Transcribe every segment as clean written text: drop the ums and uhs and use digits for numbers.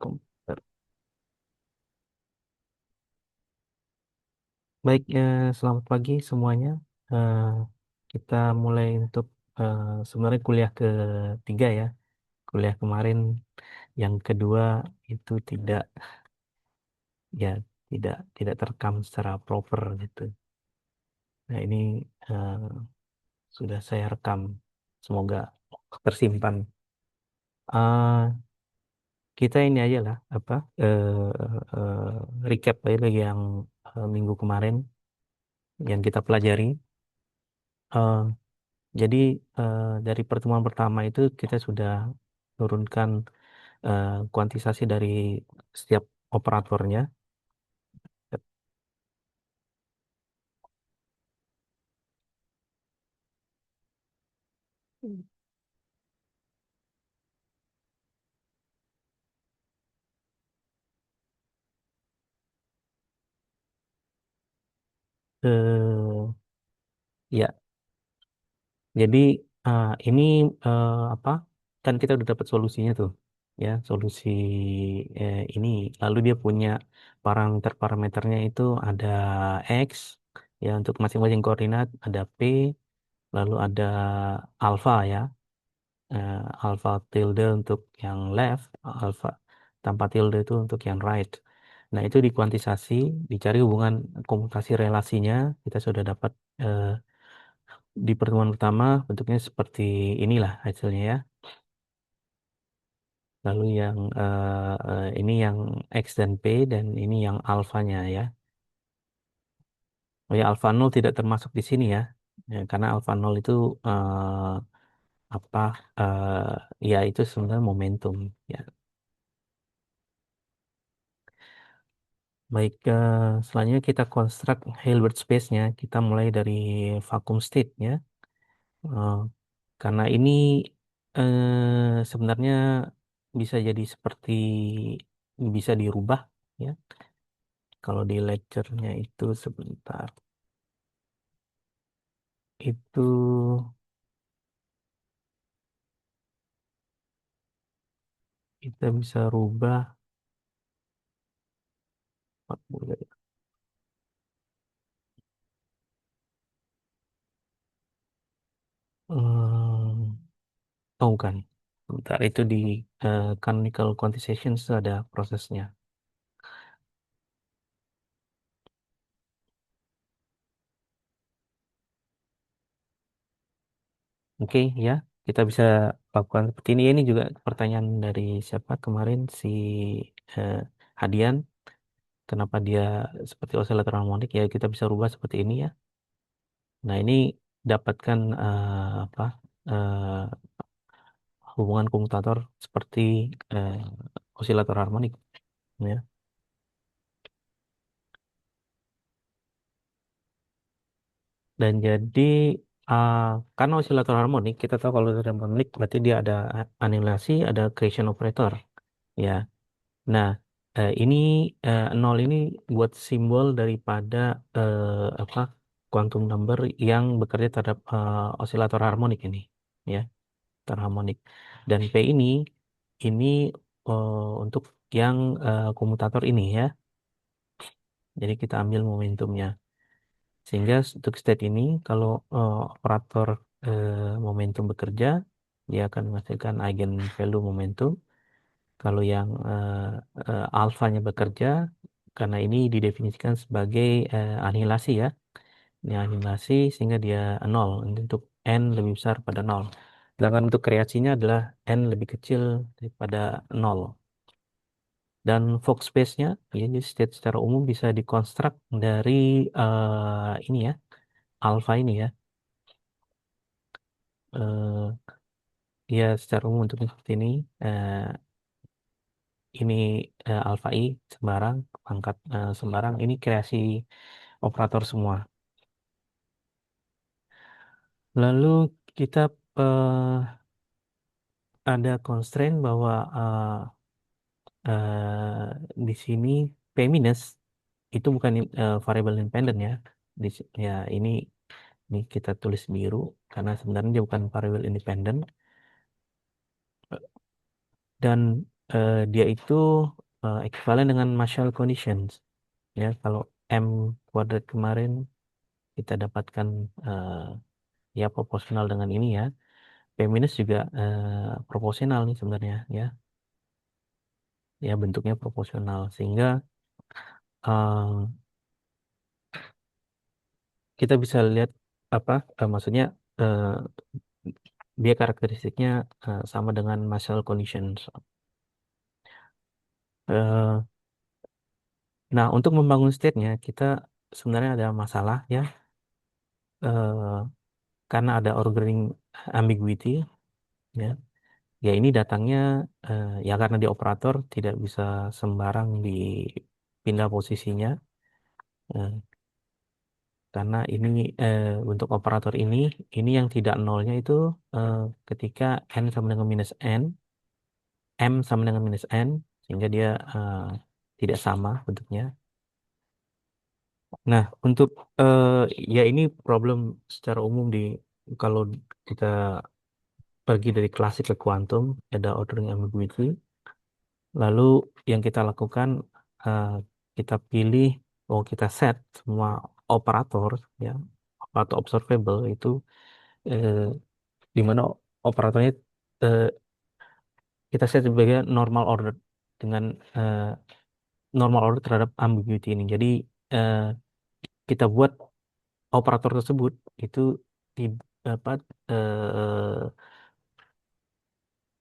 Komputer. Baik, selamat pagi semuanya. Eh, kita mulai untuk sebenarnya kuliah ketiga ya. Kuliah kemarin yang kedua itu ya tidak terekam secara proper gitu. Nah ini eh, sudah saya rekam. Semoga tersimpan. Eh, kita ini aja lah apa recap aja lagi yang minggu kemarin yang kita pelajari. Eh, Jadi dari pertemuan pertama itu kita sudah turunkan kuantisasi dari setiap operatornya. Eh, ya, jadi ini apa? Kan kita udah dapat solusinya tuh, ya solusi ini. Lalu dia punya parameternya itu ada x, ya untuk masing-masing koordinat ada p, lalu ada alfa ya. eh, Alpha tilde untuk yang left, alpha tanpa tilde itu untuk yang right. Nah, itu dikuantisasi, dicari hubungan komutasi relasinya, kita sudah dapat eh, di pertemuan pertama bentuknya seperti inilah hasilnya ya. Lalu yang ini yang X dan P dan ini yang alfanya ya. Oh ya, alfa nol tidak termasuk di sini ya. Ya, karena alfa nol itu apa ya itu sebenarnya momentum ya. Baik, selanjutnya kita construct Hilbert space-nya. Kita mulai dari vacuum state ya. Eh, karena ini sebenarnya bisa jadi seperti bisa dirubah ya. Kalau di lecture-nya itu sebentar. Itu kita bisa rubah. Hmm, oh bukan. Sebentar, itu di canonical quantization itu ada prosesnya. Oke, ya, kita bisa lakukan seperti ini. Ini juga pertanyaan dari siapa kemarin si eh, Hadian. Kenapa dia seperti osilator harmonik? Ya, kita bisa rubah seperti ini ya. Nah, ini dapatkan apa hubungan komutator seperti eh, osilator harmonik, ya. Dan jadi uh, karena osilator harmonik, kita tahu kalau osilator harmonik berarti dia ada anulasi, ada accretion operator, ya. Nah, ini nol ini buat simbol daripada apa quantum number yang bekerja terhadap osilator harmonik ini, ya, terharmonik. Dan P ini untuk yang komutator ini ya. Jadi kita ambil momentumnya. Sehingga untuk state ini kalau operator momentum bekerja, dia akan menghasilkan eigen value momentum. Kalau yang alfanya bekerja, karena ini didefinisikan sebagai anihilasi ya. Ini anihilasi sehingga dia nol. Ini untuk n lebih besar pada nol. Sedangkan untuk kreasinya adalah n lebih kecil daripada nol. Dan Fock space-nya, ya, jadi state secara umum bisa dikonstruk dari ini ya, alpha ini ya. Eh, ya secara umum untuk seperti ini. eh, ini alpha i sembarang, pangkat sembarang. Ini kreasi operator semua. Lalu kita ada constraint bahwa di sini P minus itu bukan variable independent ya. Ya ini kita tulis biru karena sebenarnya dia bukan variable independent. Dan Dia itu ekuivalen dengan Marshall conditions. Ya, kalau M kuadrat kemarin kita dapatkan ya proporsional dengan ini ya. P minus juga proporsional nih sebenarnya ya. Ya bentuknya proporsional sehingga eh, kita bisa lihat apa maksudnya eh, dia karakteristiknya sama dengan Marshall conditions. Eh, nah, untuk membangun state-nya kita sebenarnya ada masalah ya eh, karena ada ordering ambiguity ya. Ya ini datangnya ya karena di operator tidak bisa sembarang dipindah posisinya eh, karena ini untuk operator ini yang tidak nolnya itu eh, ketika n sama dengan minus n, m sama dengan minus n sehingga dia tidak sama bentuknya. Nah untuk ya ini problem secara umum kalau kita pergi dari klasik ke kuantum ada ordering ambiguity. Lalu yang kita lakukan eh, kita pilih kita set semua operator ya operator observable itu eh, di mana operatornya eh, kita set sebagai normal order dengan eh, normal order terhadap ambiguity ini. Jadi eh, kita buat operator tersebut itu di apa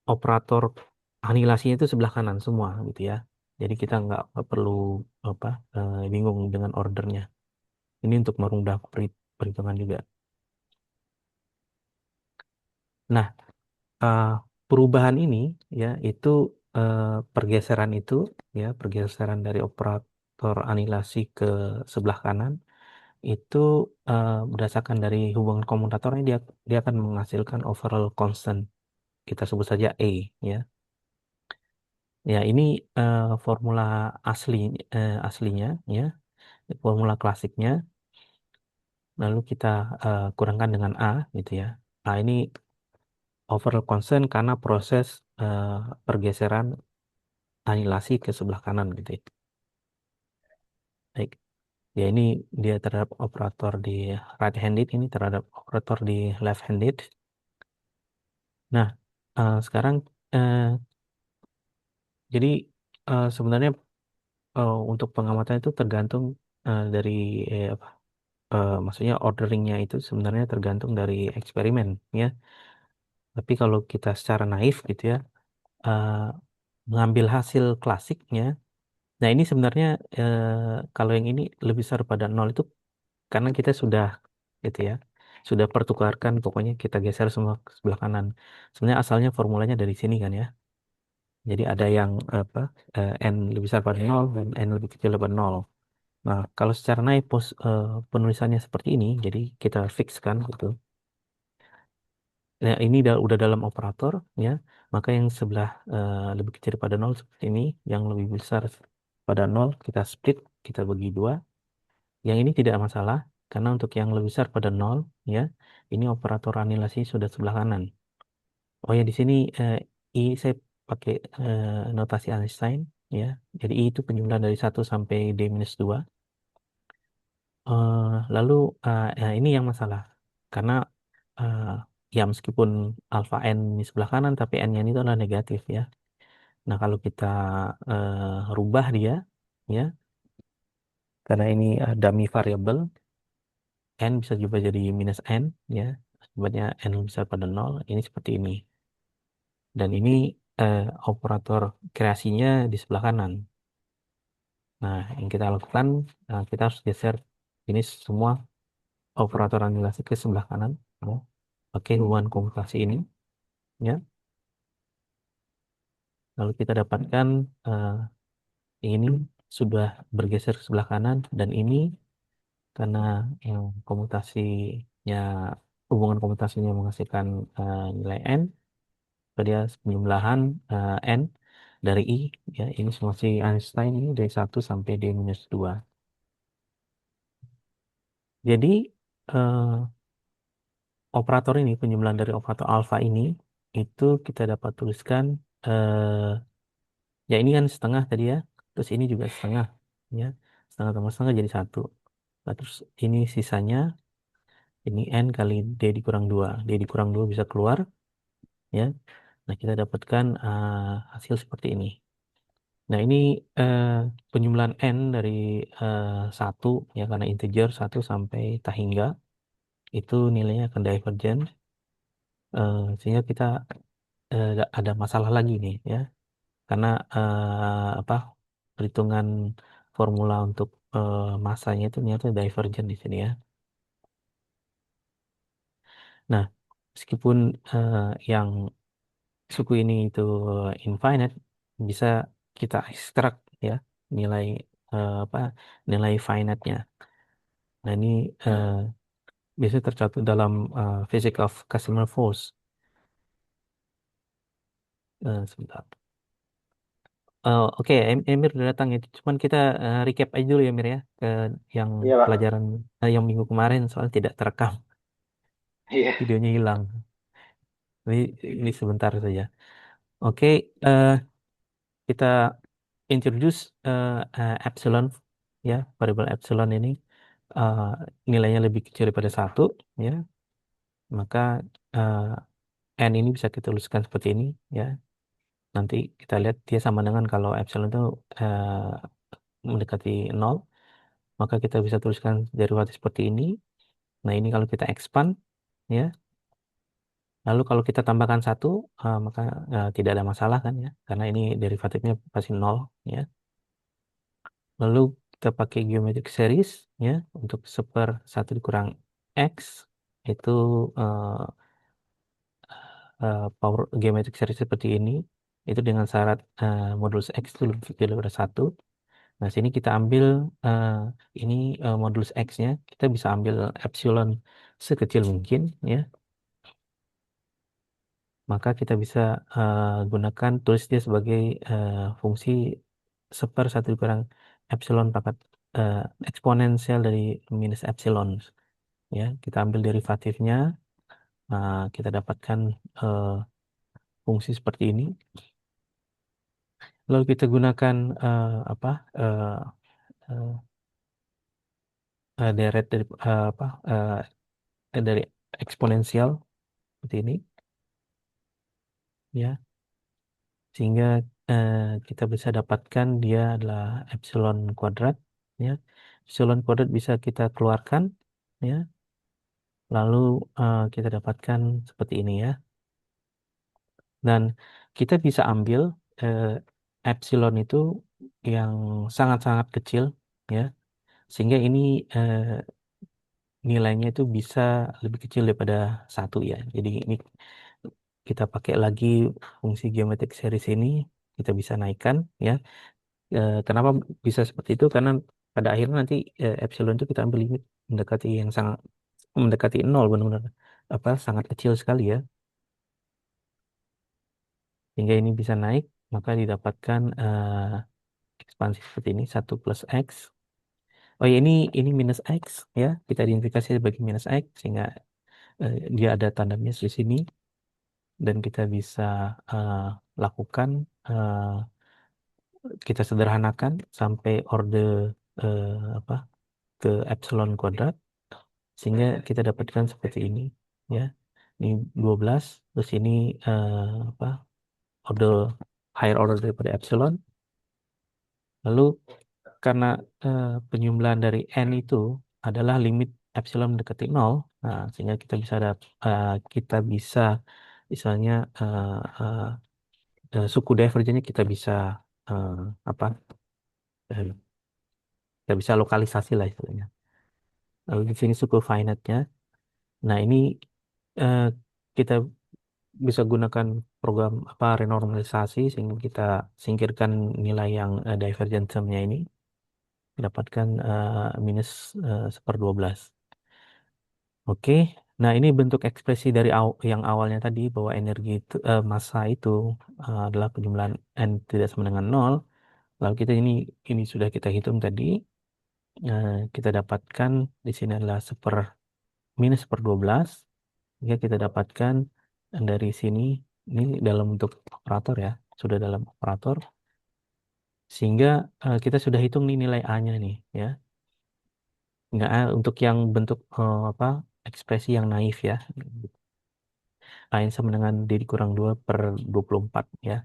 operator anihilasinya itu sebelah kanan semua gitu ya. Jadi kita nggak perlu apa bingung dengan ordernya. Ini untuk merundah perhitungan juga. Nah, eh, perubahan ini ya itu eh, pergeseran itu ya pergeseran dari operator anihilasi ke sebelah kanan itu berdasarkan dari hubungan komutatornya dia akan menghasilkan overall constant. Kita sebut saja A ya. Ya, ini formula asli aslinya ya, formula klasiknya. Lalu kita kurangkan dengan A gitu ya. A ini overall constant karena proses eh, pergeseran anilasi ke sebelah kanan gitu ya. Baik. Ya ini dia terhadap operator di right handed ini terhadap operator di left handed. Nah, sekarang eh, jadi sebenarnya untuk pengamatan itu tergantung dari apa maksudnya orderingnya itu sebenarnya tergantung dari eksperimen ya. Tapi kalau kita secara naif gitu ya, eh, mengambil hasil klasiknya, nah ini sebenarnya kalau yang ini lebih besar pada nol itu karena kita sudah gitu ya, sudah pertukarkan pokoknya kita geser semua ke sebelah kanan. Sebenarnya asalnya formulanya dari sini kan ya. Jadi ada yang apa n lebih besar pada nol dan n lebih kecil daripada nol. Nah, kalau secara naif penulisannya seperti ini, jadi kita fixkan gitu. Nah, ini udah dalam operator ya, maka yang sebelah lebih kecil daripada nol seperti ini, yang lebih besar pada nol kita split, kita bagi dua. Yang ini tidak masalah karena untuk yang lebih besar pada nol ya, ini operator anilasi sudah sebelah kanan. Oh ya di sini I saya pakai notasi Einstein ya. Jadi I itu penjumlahan dari 1 sampai D minus 2. Lalu ini yang masalah karena eh, ya meskipun alfa n di sebelah kanan tapi n-nya itu adalah negatif ya. Nah kalau kita rubah dia ya karena ini dummy variable n bisa juga jadi minus n ya sebabnya n lebih besar pada nol ini seperti ini dan ini eh, operator kreasinya di sebelah kanan. Nah yang kita lakukan kita harus geser ini semua operator anulasi ke sebelah kanan ya. Pakai hubungan komutasi ini ya. Lalu kita dapatkan eh, ini sudah bergeser ke sebelah kanan dan ini karena komutasinya hubungan komutasinya menghasilkan nilai n, jadi dia penjumlahan n dari i ya ini si Einstein ini dari 1 sampai d minus 2. Jadi eh, operator ini penjumlahan dari operator alfa ini itu kita dapat tuliskan Ya ini kan setengah tadi ya. Terus ini juga setengah. Ya. Setengah tambah setengah jadi satu. Nah, terus ini sisanya, ini N kali D dikurang 2. D dikurang 2 bisa keluar. Ya. Nah, kita dapatkan hasil seperti ini. Nah, ini eh, penjumlahan N dari eh, 1, ya karena integer 1 sampai tak hingga. Itu nilainya akan divergen. Sehingga kita ada masalah lagi nih ya. Karena apa perhitungan formula untuk masanya itu ternyata divergen di sini ya. Nah, meskipun yang suku ini itu infinite, bisa kita ekstrak ya nilai apa nilai finite-nya. Nah, ini eh, biasanya tercatat dalam Physics of Casimir Force. Sebentar. Oke, Emir udah datang ya. Cuman kita recap aja dulu ya, Emir ya, ke yang Iya, Pak. pelajaran yang minggu kemarin soal tidak terekam, Iya. videonya hilang. Ini, ini sebentar saja. Oke, eh, kita introduce epsilon ya, variabel epsilon ini eh, nilainya lebih kecil daripada 1 ya. Maka n ini bisa kita tuliskan seperti ini ya. Nanti kita lihat dia sama dengan kalau epsilon itu mendekati 0, maka kita bisa tuliskan derivatif seperti ini. Nah, ini kalau kita expand ya. Lalu kalau kita tambahkan 1, maka tidak ada masalah kan ya, karena ini derivatifnya pasti 0 ya. Lalu kita pakai geometric series ya untuk seper 1 dikurang X itu eh, power geometric series seperti ini. Itu dengan syarat modulus X itu lebih kecil daripada 1. Nah, sini kita ambil eh, ini modulus X-nya, kita bisa ambil epsilon sekecil mungkin ya. Maka kita bisa gunakan tulis dia sebagai fungsi seper 1 dikurang epsilon pangkat eh, eksponensial dari minus epsilon ya. Kita ambil derivatifnya, kita dapatkan eh, fungsi seperti ini. Lalu kita gunakan apa eh, eh, deret dari apa dari eksponensial seperti ini ya, sehingga eh, kita bisa dapatkan dia adalah epsilon kuadrat ya. Epsilon kuadrat bisa kita keluarkan ya, lalu kita dapatkan seperti ini ya. Dan kita bisa ambil eh, epsilon itu yang sangat-sangat kecil ya, sehingga ini eh, nilainya itu bisa lebih kecil daripada 1 ya. Jadi ini kita pakai lagi fungsi geometric series ini, kita bisa naikkan ya. Kenapa bisa seperti itu? Karena pada akhirnya nanti epsilon itu kita ambil limit mendekati yang sangat mendekati 0, benar-benar apa sangat kecil sekali ya. Hingga ini bisa naik, maka didapatkan ekspansi seperti ini 1 plus X. Oh ya, ini minus X ya. Kita identifikasi sebagai minus X sehingga dia ada tanda minus di sini, dan kita bisa eh, lakukan kita sederhanakan sampai orde eh, apa ke epsilon kuadrat, sehingga kita dapatkan seperti ini ya. Ini 12, terus ini apa order higher order daripada epsilon. Lalu karena penjumlahan dari n itu adalah limit epsilon mendekati 0, nah, sehingga kita bisa misalnya suku divergennya kita bisa eh, apa eh, kita bisa lokalisasi lah istilahnya. Lalu di sini suku finite-nya. Nah, ini eh, kita bisa gunakan program apa renormalisasi sehingga kita singkirkan nilai yang divergent term-nya ini, dapatkan minus 1/12. Oke, nah ini bentuk ekspresi dari yang awalnya tadi bahwa energi itu massa itu adalah penjumlahan n tidak sama dengan 0. Lalu kita ini sudah kita hitung tadi. Kita dapatkan di sini adalah minus 1/12. Ya, kita dapatkan dari sini ini dalam bentuk operator ya, sudah dalam operator. Sehingga kita sudah hitung nih nilai A-nya nih ya. Nggak untuk yang bentuk apa ekspresi yang naif ya. A yang sama dengan D dikurang 2 per 24 ya.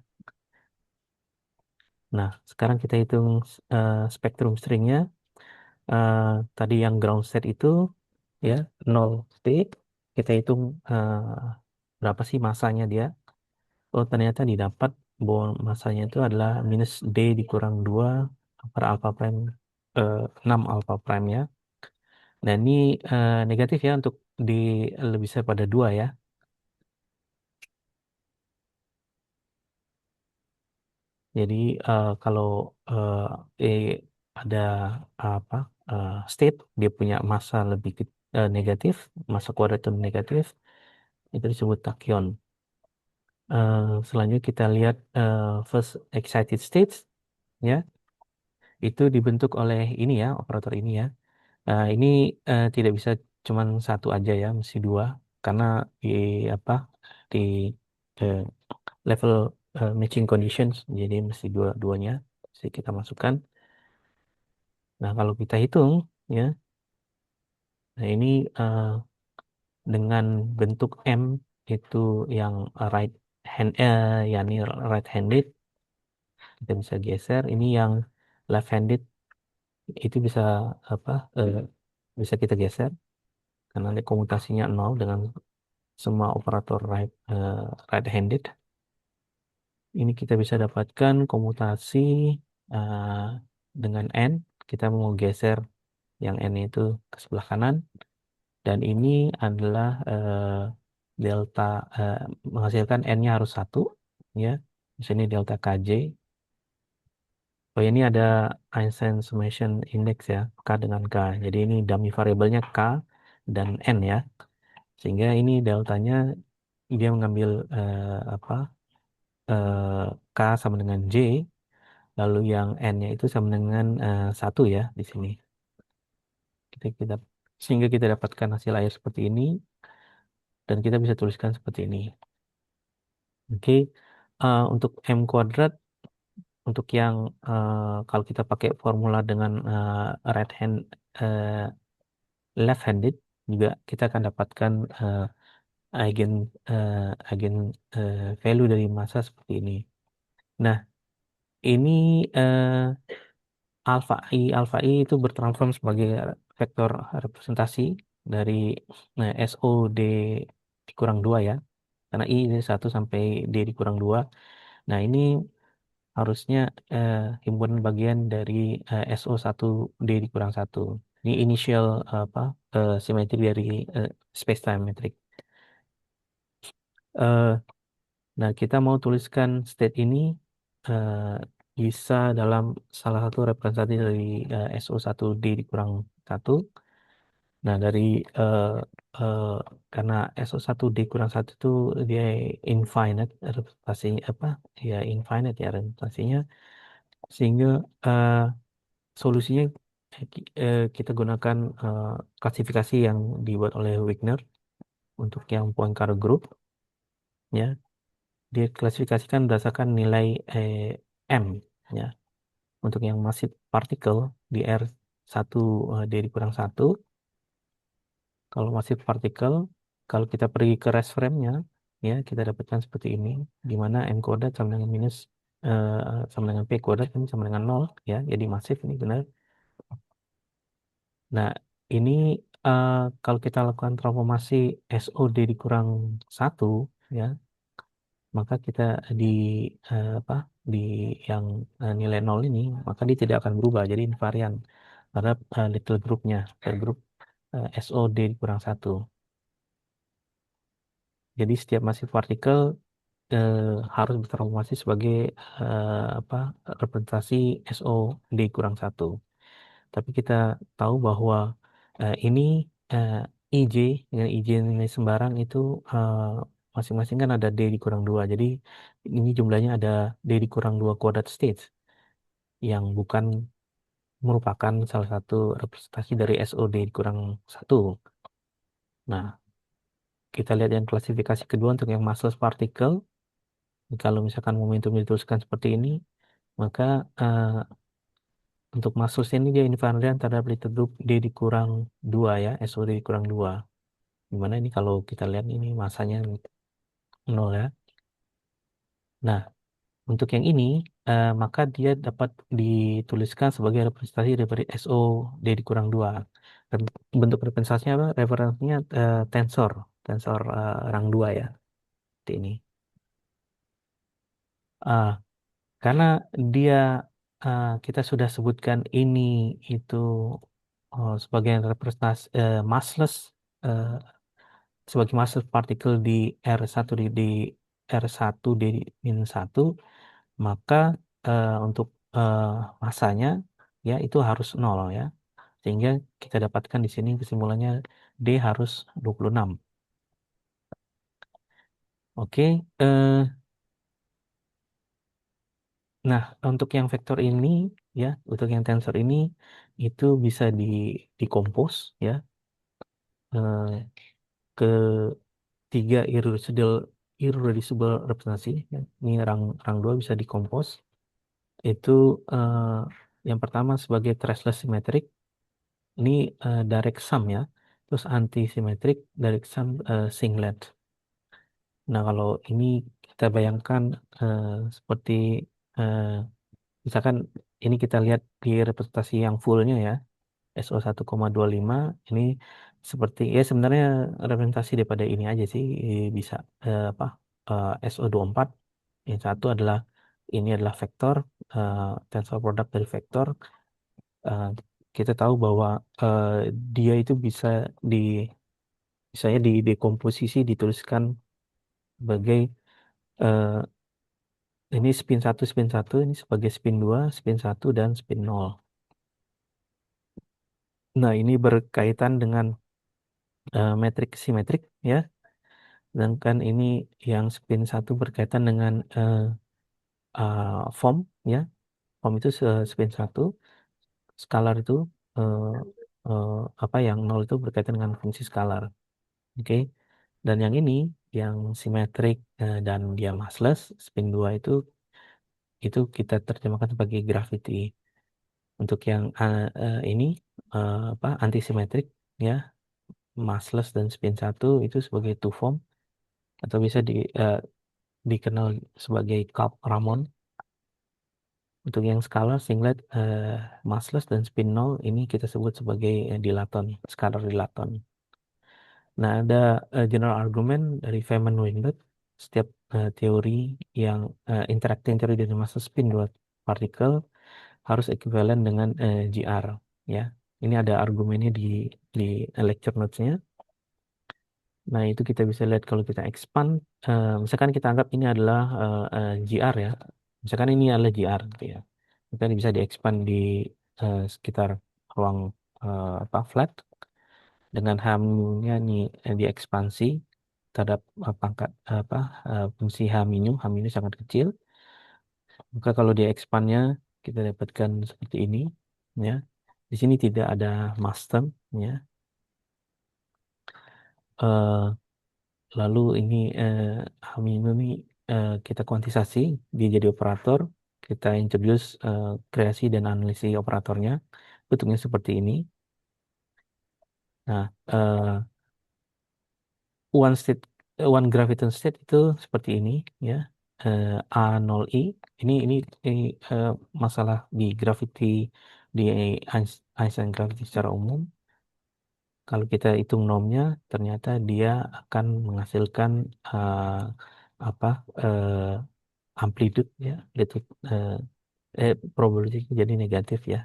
Nah, sekarang kita hitung spektrum stringnya. Eh, Tadi yang ground state itu ya 0 state. Kita hitung berapa sih masanya dia. Oh, ternyata didapat bahwa masanya itu adalah minus D dikurang 2 per alpha prime 6 alpha prime ya. Nah, ini negatif ya untuk D lebih besar pada 2 ya. Jadi kalau eh, E ada apa state dia punya massa negatif, massa kuadrat itu negatif, itu disebut tachyon. Selanjutnya kita lihat first excited states ya, itu dibentuk oleh ini ya, operator ini ya. Ini tidak bisa cuman satu aja ya, mesti dua karena di apa di eh, level matching conditions, jadi mesti dua-duanya mesti kita masukkan. Nah, kalau kita hitung ya, nah ini eh, dengan bentuk M itu yang right hand yakni right handed kita bisa geser. Ini yang left handed itu bisa apa bisa kita geser karena ada komutasinya nol dengan semua operator right handed. Ini kita bisa dapatkan komutasi eh, dengan N. Kita mau geser yang N itu ke sebelah kanan. Dan ini adalah delta eh, menghasilkan N-nya harus satu, ya. Di sini delta KJ. Oh ini ada Einstein Summation Index ya, K dengan K. Jadi ini dummy variabelnya K dan N ya. Sehingga ini deltanya dia mengambil apa K sama dengan J, lalu yang N-nya itu sama dengan satu ya di sini. Kita sehingga kita dapatkan hasil air seperti ini dan kita bisa tuliskan seperti ini. Oke, untuk M kuadrat, untuk yang kalau kita pakai formula dengan right hand, eh, left handed, juga kita akan dapatkan eigen eigen value dari massa seperti ini. Nah, ini alpha i itu bertransform sebagai vektor representasi dari SOD dikurang 2 ya. Karena I ini 1 sampai D dikurang 2. Nah, ini harusnya himpunan bagian dari SO1 D dikurang 1. Ini initial apa simetri dari space time metric. Eh, nah, kita mau tuliskan state ini eh, bisa dalam salah satu representasi dari SO1 D dikurang 1. Nah, dari eh, eh, karena SO1 D kurang 1 itu dia infinite representasinya apa? Ya infinite ya representasinya, sehingga eh, solusinya kita gunakan klasifikasi yang dibuat oleh Wigner untuk yang Poincare Group ya. Dia klasifikasikan berdasarkan nilai M ya. Untuk yang massive particle di R1 D dikurang 1. Kalau masih partikel, kalau kita pergi ke rest frame-nya, ya kita dapatkan seperti ini, di mana m kuadrat sama dengan minus sama dengan p kuadrat ini sama dengan nol, ya. Jadi masif ini benar. Nah, ini kalau kita lakukan transformasi SOD dikurang satu, ya, maka kita di apa di yang nilai nol ini, maka dia tidak akan berubah, jadi invarian terhadap little groupnya, little group SOD dikurang satu. Jadi setiap masif partikel eh, harus bertransformasi sebagai apa representasi SOD kurang satu. Tapi kita tahu bahwa ini eh, IJ dengan IJ nilai sembarang itu eh, masing-masing kan ada D dikurang 2. Jadi ini jumlahnya ada D dikurang 2 kuadrat states yang bukan merupakan salah satu representasi dari SOD dikurang satu. Nah, kita lihat yang klasifikasi kedua untuk yang massless particle. Kalau misalkan momentum dituliskan seperti ini, Maka untuk masusnya ini dia invariant terhadap little group D dikurang 2 ya, SOD dikurang 2. Gimana ini kalau kita lihat ini masanya nol ya. Nah, untuk yang ini, maka dia dapat dituliskan sebagai representasi dari SO D dikurang 2. Dan bentuk representasinya apa? Referensinya tensor, tensor rang 2 ya. Seperti ini. Ah, karena dia kita sudah sebutkan ini itu sebagai representasi massless eh, sebagai massless partikel di R1 di R1 D minus 1, maka untuk eh, masanya ya itu harus nol ya. Sehingga kita dapatkan di sini kesimpulannya D harus 26. Oke, nah untuk yang vektor ini ya, untuk yang tensor ini itu bisa dikompos ya eh, ke tiga irreducible representasi. Ya. Ini rang rang 2 bisa dikompos. Itu eh, yang pertama sebagai traceless symmetric, ini direct sum ya. Terus anti symmetric direct sum singlet. Nah, kalau ini kita bayangkan seperti eh, misalkan ini kita lihat di representasi yang fullnya ya, SO1,25 ini seperti ya sebenarnya representasi daripada ini aja sih bisa apa SO24 yang satu adalah ini adalah vektor eh, tensor produk dari vektor. Eh, kita tahu bahwa eh, dia itu bisa di misalnya di dekomposisi dituliskan sebagai eh, ini spin 1 ini sebagai spin 2 spin 1 dan spin 0. Nah, ini berkaitan dengan metrik simetrik ya. Sedangkan ini yang spin 1 berkaitan dengan form ya. Form itu spin 1, skalar itu eh, eh, apa yang 0 itu berkaitan dengan fungsi skalar. Oke. Dan yang ini yang simetrik dan dia massless, spin 2 itu kita terjemahkan sebagai gravity. Untuk yang ini apa antisimetrik ya, massless dan spin 1 itu sebagai two form atau bisa dikenal sebagai Cobb-Ramon. Untuk yang scalar singlet massless dan spin 0 ini kita sebut sebagai dilaton, scalar dilaton. Nah, ada general argument dari Feynman-Weinberg. Setiap teori yang interacting teori dari massa spin dua partikel harus ekuivalen dengan GR ya. Ini ada argumennya di lecture notes-nya. Nah, itu kita bisa lihat kalau kita expand, misalkan kita anggap ini adalah GR ya. Misalkan ini adalah GR gitu ya. Maka ini bisa diekspand di sekitar ruang apa flat dengan H-nya ini diekspansi terhadap pangkat apa fungsi H-, H- sangat kecil. Maka kalau diekspandnya kita dapatkan seperti ini ya. Di sini tidak ada mass term ya. Eh, Lalu ini Haminu ini kita kuantisasi, dia jadi operator, kita introduce kreasi dan analisis operatornya, bentuknya seperti ini. Nah, one state, one graviton state itu seperti ini, ya. A0i, ini masalah di gravity di Einstein gravity secara umum. Kalau kita hitung normnya, ternyata dia akan menghasilkan apa amplitude ya, itu eh, probability jadi negatif ya.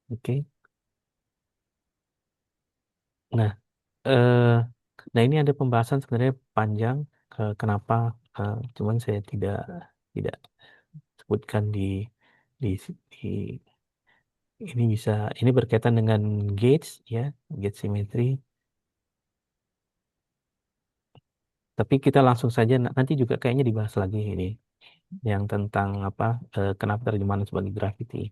Oke. Nah, eh, nah ini ada pembahasan sebenarnya panjang kenapa, cuman saya tidak sebutkan di ini bisa ini berkaitan dengan gates ya, gate symmetry. Tapi kita langsung saja nanti juga kayaknya dibahas lagi ini yang tentang apa kenapa terjemahan sebagai gravity.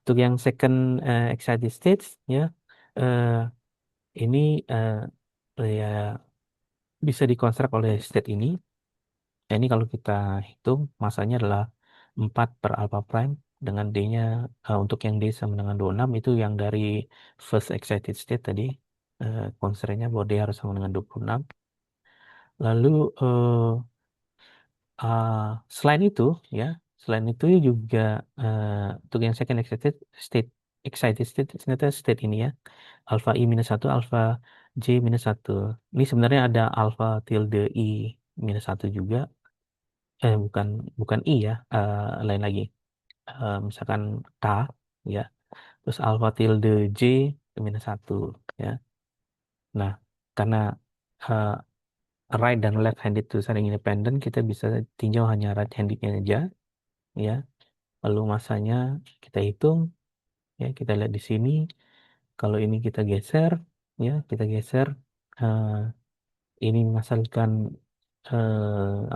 Untuk yang second excited states ya eh, ini ya bisa dikonstruk oleh state ini. Ya, ini kalau kita hitung masanya adalah 4 per alpha prime dengan D-nya untuk yang D sama dengan 26 itu yang dari first excited state tadi, constraint-nya bahwa D harus sama dengan 26. Lalu uh, selain itu ya, selain itu juga untuk yang second state excited state ternyata state ini ya, alpha I minus satu, alpha J minus satu. Ini sebenarnya ada alpha tilde I minus satu juga. Bukan bukan I ya, lain lagi. Misalkan K ya, terus alpha tilde J minus satu ya. Nah, karena uh, right dan left handed itu saling independen, kita bisa tinjau hanya right handednya aja ya. Lalu masanya kita hitung ya, kita lihat di sini. Kalau ini kita geser ya, kita geser eh, ini menghasilkan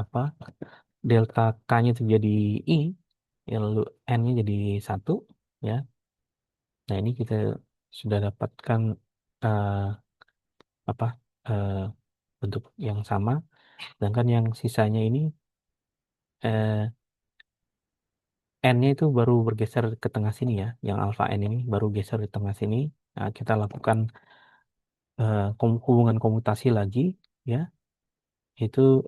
apa? Delta K-nya itu jadi I, ya, lalu N-nya jadi satu ya. Nah, ini kita sudah dapatkan eh, apa eh, bentuk yang sama. Sedangkan yang sisanya ini eh, N-nya itu baru bergeser ke tengah sini ya. Yang alpha N ini baru geser di tengah sini. Nah, kita lakukan hubungan komutasi lagi ya. Itu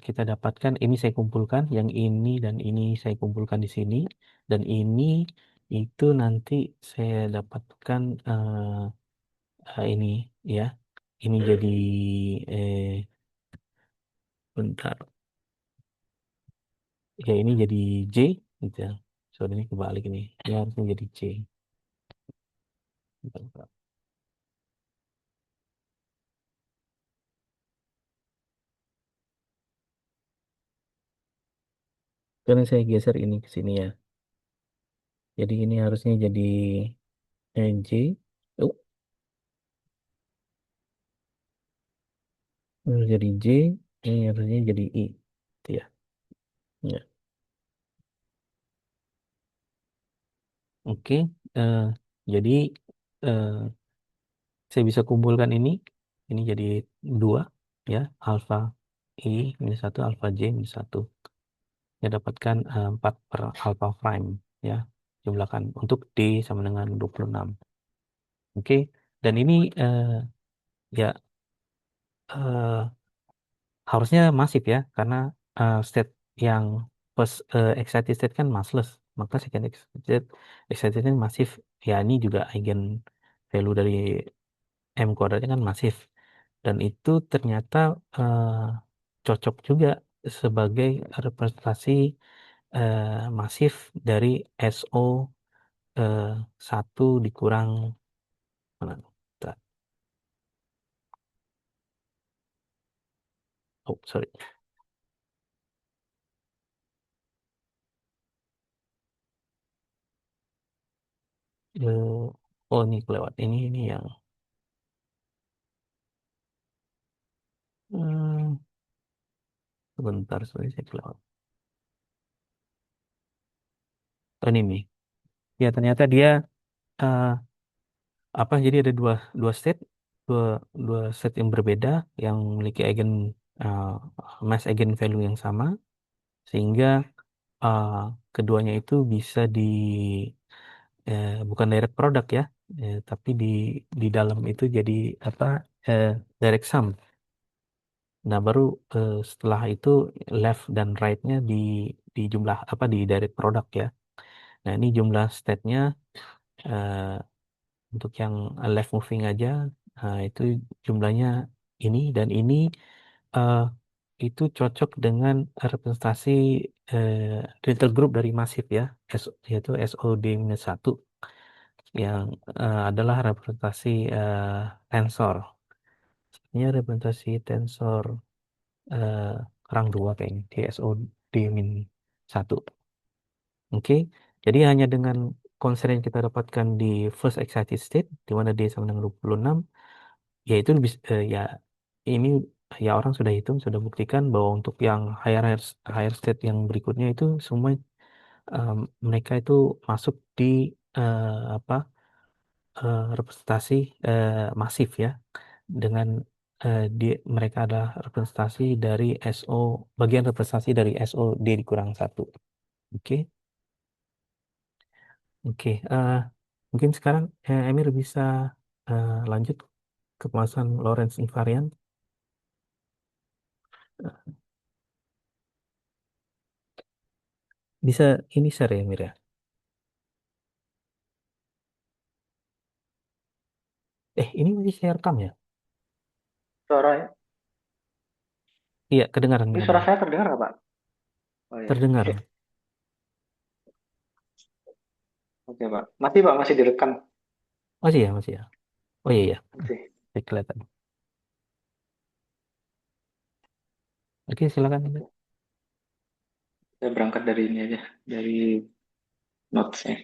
kita dapatkan ini saya kumpulkan, yang ini dan ini saya kumpulkan di sini, dan ini itu nanti saya dapatkan ini ya. Ini jadi eh bentar. Ya ini jadi J gitu ya. Soalnya ini kebalik ini. Ini harusnya jadi C. Bentar, bentar. Karena saya geser ini ke sini ya. Jadi ini harusnya jadi J. Oh, harus jadi J. Ini harusnya jadi I. Gitu ya. Ya. Oke. eh, jadi eh, saya bisa kumpulkan ini. Ini jadi dua ya. Alpha I minus satu, alpha J minus satu. Saya dapatkan 4 per alpha prime ya. Jumlahkan untuk D sama dengan 26. Oke. Dan ini ya eh, harusnya masif ya, karena state yang first excited state kan massless, maka second excited state masif. Ya ini juga eigen value dari M kuadratnya kan masif, dan itu ternyata eh, cocok juga sebagai representasi eh, masif dari SO eh, 1 dikurang mana? Bentar. Oh sorry. Eh, oh ini kelewat, ini yang hmm, sebentar, sorry saya kelewat. Oh, ini nih. Ya ternyata dia eh, apa? Jadi ada dua dua set, dua dua set yang berbeda yang memiliki eh, mass eigen value yang sama, sehingga eh, keduanya itu bisa bukan direct product ya, tapi di dalam itu jadi apa? eh, Direct sum. Nah baru setelah itu left dan right-nya di jumlah apa, di direct product ya. Nah ini jumlah state-nya eh, untuk yang left moving aja, itu jumlahnya ini, dan ini eh, itu cocok dengan representasi eh, Little group dari masif ya, yaitu SOD-1 yang adalah representasi tensor. Ini representasi tensor eh, rang 2 kayaknya di SOD-1. Oke, jadi hanya dengan constraint yang kita dapatkan di first excited state, di mana D sama dengan 26, ya itu ya ini ya orang sudah hitung, sudah buktikan bahwa untuk yang higher state yang berikutnya itu semua em, mereka itu masuk di apa representasi masif ya, dengan di mereka adalah representasi dari SO, bagian representasi dari SO D dikurang satu. Oke, oke. Mungkin sekarang Emir bisa lanjut ke pembahasan Lorentz invariant. Bisa ini share ya, Emir ya? Ini masih saya rekam ya? Suara Iya, kedengaran, ini suara kedengaran. saya terdengar nggak, Pak? Oh ya, oke. Terdengar. Oke, Pak. Masih, Pak, masih direkam. Masih ya, masih ya. Oh iya, iya. Masih. Saya kelihatan. Oke, silakan, Emir. Oke. Saya berangkat dari ini aja, dari notes-nya.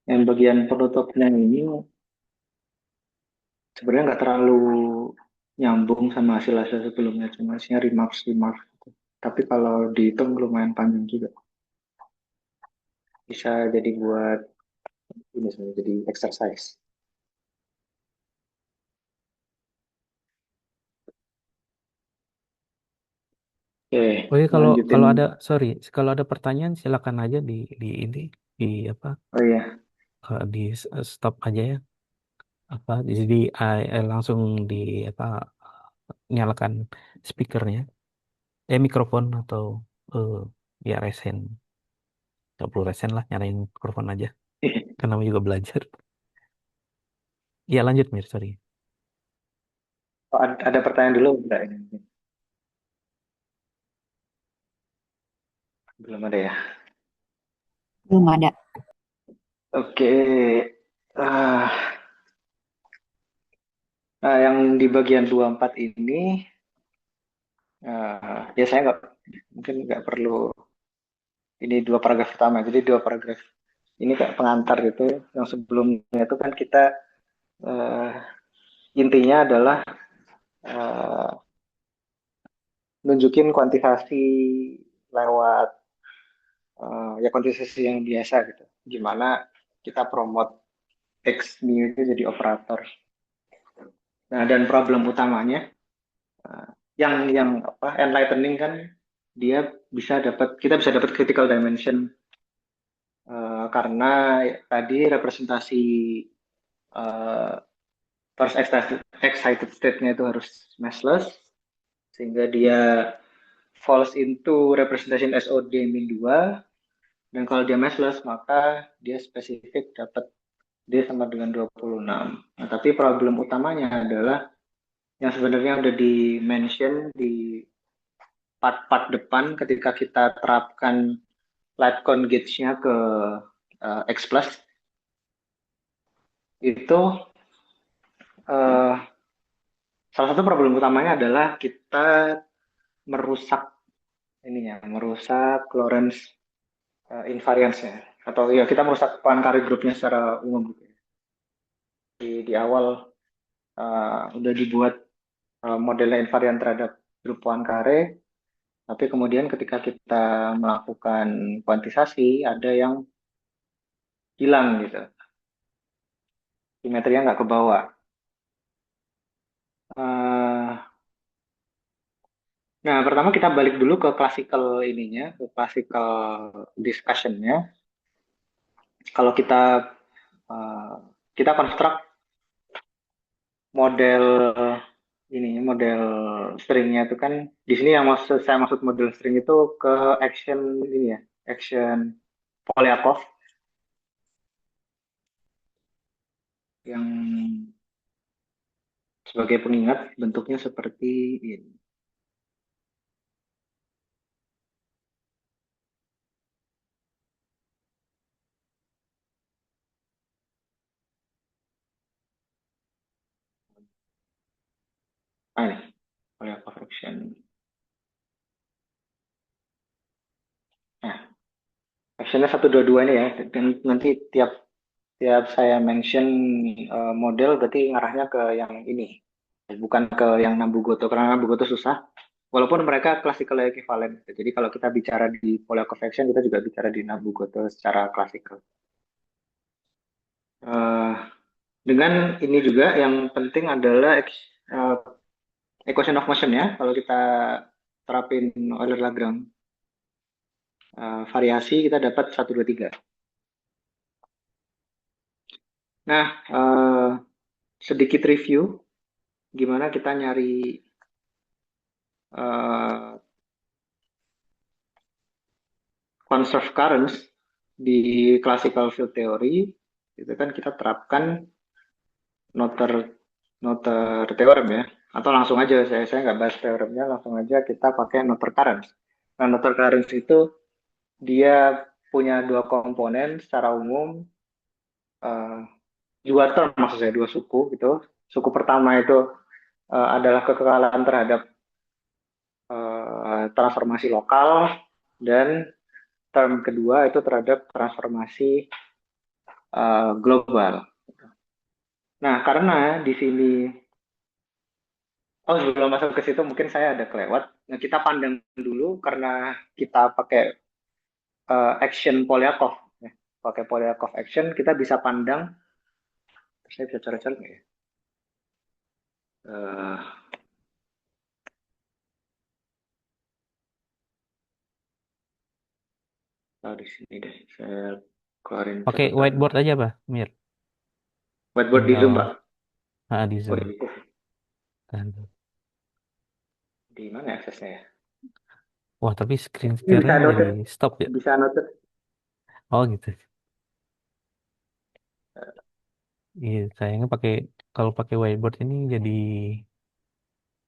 Yang bagian penutupnya ini sebenarnya nggak terlalu nyambung sama hasil-hasil sebelumnya, cuma isinya remarks-remarks gitu. Tapi kalau dihitung lumayan panjang juga. Bisa jadi buat ini sebenarnya jadi exercise. Oke, Oke, kalau lanjutin. kalau ada, sorry, kalau ada pertanyaan silakan aja di ini di apa Oh iya, di stop aja ya. Apa jadi langsung di apa nyalakan speakernya, mikrofon atau eh ya resen. Nggak perlu resen lah, nyalain mikrofon aja. Karena namanya juga belajar. Ya lanjut Mir, sorry. oh, ada pertanyaan dulu enggak ini? Belum ada ya. Belum ada. Oke, ah, nah yang di bagian 24 ini, ya saya nggak mungkin nggak perlu ini dua paragraf pertama. Jadi dua paragraf ini kayak pengantar gitu. Yang sebelumnya itu kan kita eh, intinya adalah eh, nunjukin kuantifikasi lewat ya kuantifikasi yang biasa gitu. Gimana kita promote X mu itu jadi operator. Nah, dan problem utamanya yang apa enlightening kan dia kita bisa dapat critical dimension karena tadi representasi uh, first excited state-nya itu harus massless sehingga dia falls into representation SOD min 2 dan kalau dia massless maka dia spesifik dapat D sama dengan 26. Nah, tapi problem utamanya adalah yang sebenarnya udah di mention di part-part depan ketika kita terapkan Litecoin gauge-nya ke X Plus itu uh, salah satu problem utamanya adalah kita merusak merusak Lorentz invariance-nya atau ya kita merusak Poincare grupnya secara umum gitu. Di awal udah dibuat modelnya invarian terhadap grup Poincare, tapi kemudian ketika kita melakukan kuantisasi ada yang hilang gitu, simetrinya nggak ke bawah. Nah, pertama kita balik dulu ke classical ininya, ke classical discussion-nya. Kalau uh, kita konstruk model model stringnya itu kan di sini yang saya maksud model string itu ke action action Polyakov yang sebagai pengingat bentuknya seperti ini. Nah, ini Polyakov action. Nah, actionnya satu dua dua ini ya, dan nanti tiap tiap saya mention model berarti ngarahnya ke yang ini, bukan ke yang Nambu-Goto karena Nambu-Goto susah. Walaupun mereka classical equivalent. Jadi kalau kita bicara di Polyakov action kita juga bicara di Nambu-Goto secara klasikal. Uh, Dengan ini juga yang penting adalah equation of motion ya. Kalau kita terapin Euler-Lagrange variasi kita dapat 1, 2, 3. Nah, sedikit review gimana kita nyari conserved currents di classical field theory. Itu kan kita terapkan Noether theorem ya, atau langsung aja saya nggak bahas teoremnya, langsung aja kita pakai Noether currents. Nah, Noether currents itu dia punya dua komponen secara umum, dua term maksud saya, dua suku gitu. Suku pertama itu adalah kekekalan terhadap transformasi lokal, dan term kedua itu terhadap transformasi global. Nah, karena di sini, oh sebelum masuk ke situ mungkin saya ada kelewat. Nah, kita pandang dulu karena kita pakai action Polyakov. Ya. Pakai Polyakov action, kita bisa pandang, saya bisa cari-cari nggak ya? Di sini deh, saya keluarin Pakai catatan. whiteboard aja, Pak Mir. Whiteboard di Zoom, Pak. Tinggal di Oh, Zoom. di, Kan. di mana aksesnya ya? Wah, tapi screen Ini bisa share-nya jadi noted, stop ya. bisa noted. Oh gitu. Iya, sayangnya kalau pakai whiteboard ini jadi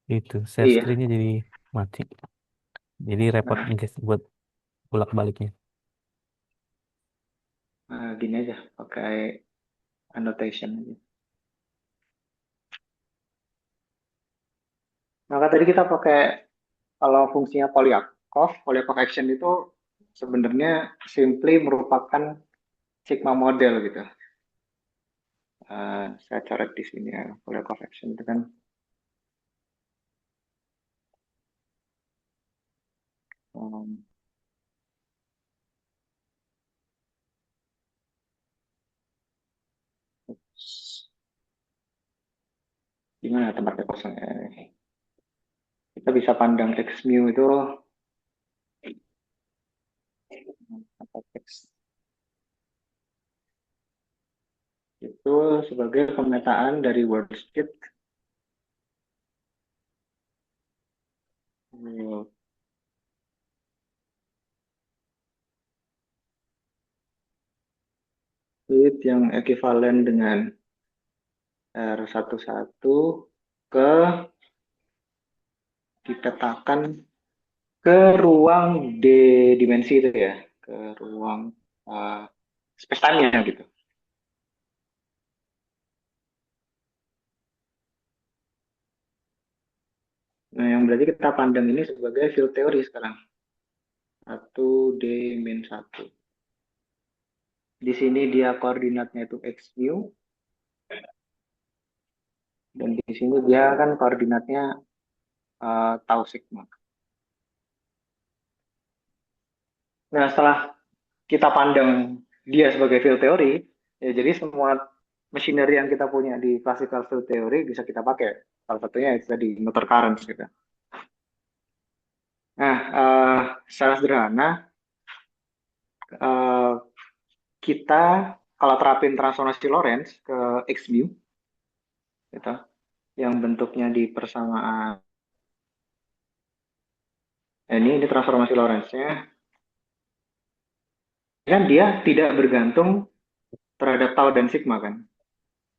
itu share Iya, screen-nya jadi mati. Jadi repot nah, guys buat bolak-baliknya. gini aja, pakai annotation aja. Maka tadi kita pakai, kalau fungsinya Polyakov action itu sebenarnya simply merupakan sigma model gitu. Saya coret di sini ya, Polyakov action itu kan um, gimana tempatnya kosong ya. Kita bisa pandang X mu itu apa X itu sebagai pemetaan dari worldscape yang ekivalen dengan R11 ke dipetakan ke ruang D dimensi itu ya, ke ruang space time-nya gitu. Nah, yang berarti kita pandang ini sebagai field theory sekarang. 1D-1. Di sini dia koordinatnya itu X mu, dan di sini dia kan koordinatnya tau sigma. Nah, setelah kita pandang dia sebagai field theory, ya jadi semua machinery yang kita punya di classical field theory bisa kita pakai. Salah satunya itu tadi Noether currents gitu. Nah, secara sederhana uh, kita kalau terapin transformasi Lorentz ke X mu, gitu, yang bentuknya di persamaan. Nah, ini transformasi Lorentz-nya, kan dia tidak bergantung terhadap tau dan sigma kan.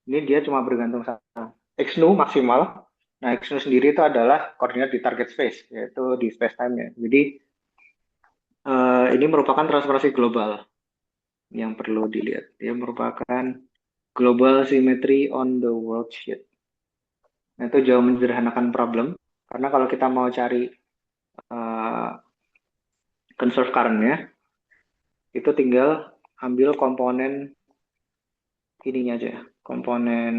Ini dia cuma bergantung sama X nu maksimal. Nah, X nu sendiri itu adalah koordinat di target space, yaitu di space time-nya. Jadi, ini merupakan transformasi global yang perlu dilihat. Dia merupakan global symmetry on the world sheet. Nah, itu jauh menyederhanakan problem, karena kalau kita mau cari uh, conserve current-nya, itu tinggal ambil komponen ininya aja, komponen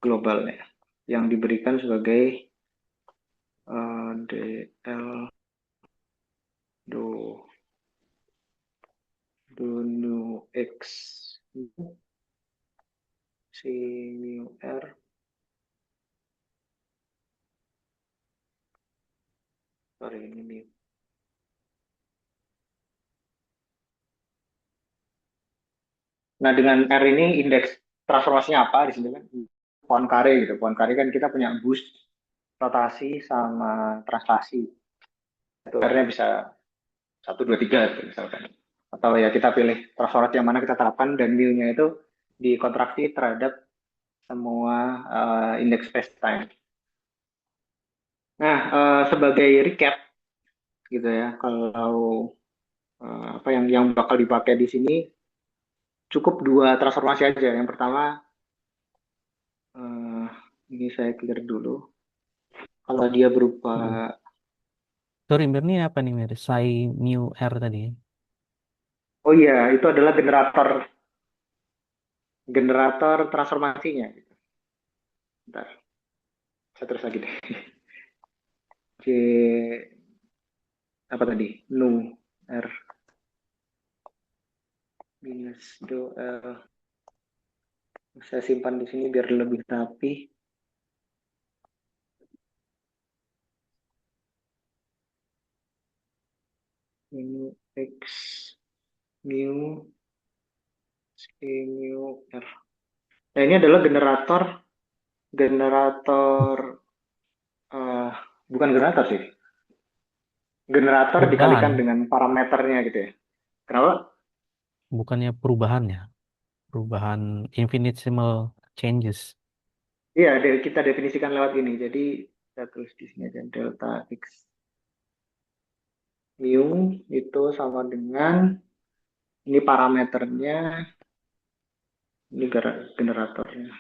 globalnya, yang diberikan sebagai dl do do nu x si mu R. Sorry, ini mu. Nah, dengan R ini indeks transformasinya apa di sini kan? Poincare gitu. Poincare kan kita punya boost, rotasi, sama translasi. Itu R-nya bisa 1, 2, 3 gitu misalkan. Atau ya kita pilih transformasi yang mana kita terapkan dan mu-nya itu dikontraksi terhadap semua indeks space-time. Nah, sebagai recap gitu ya, kalau apa yang bakal dipakai di sini cukup 2 transformasi aja. Yang pertama, eh, ini saya clear dulu. Kalau dia berupa, Hmm. Sorry, Mir, ini apa nih, Mir? Psi mu R tadi. oh iya, itu adalah generator generator transformasinya. Bentar, saya terus lagi deh. C apa tadi? Nu R minus do L. Saya simpan di sini biar lebih rapi. Mu X mu C mu R. Nah, ini adalah generator generator eh, bukan generator sih. Generator dikalikan Perubahan, dengan parameternya gitu ya. Kenapa? bukannya perubahan ya? Perubahan infinitesimal changes. Iya, kita definisikan lewat ini. Jadi kita tulis di sini aja delta X mu itu sama dengan ini parameternya, ini generatornya.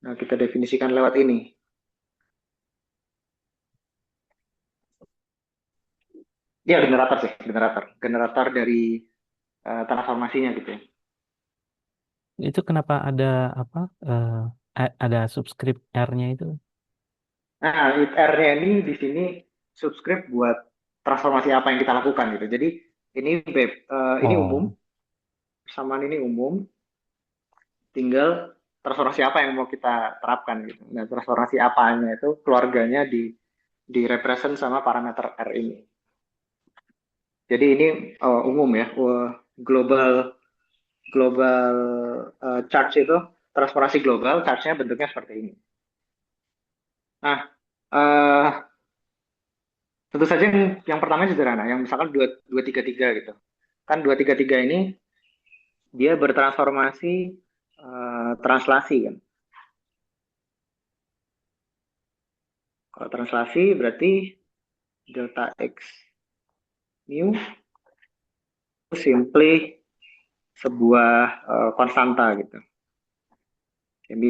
Nah, kita definisikan lewat ini. Iya, generator sih, generator. Generator dari transformasinya gitu ya. Itu kenapa ada apa? Ada subscript R-nya itu? Nah, R-nya ini di sini subscribe buat transformasi apa yang kita lakukan gitu. Jadi ini ini umum, Oh, persamaan ini umum, tinggal transformasi apa yang mau kita terapkan gitu. Nah, transformasi apanya itu keluarganya di represent sama parameter R ini. Jadi ini umum ya, global global charge itu transformasi global, charge-nya bentuknya seperti ini. Nah, eh, tentu saja yang pertama sederhana, yang misalkan 2, 2, 3, 3 gitu. Kan 2, 3, 3 ini dia bertransformasi translasi kan. Kalau translasi berarti delta X mu itu simply sebuah konstanta gitu. Jadi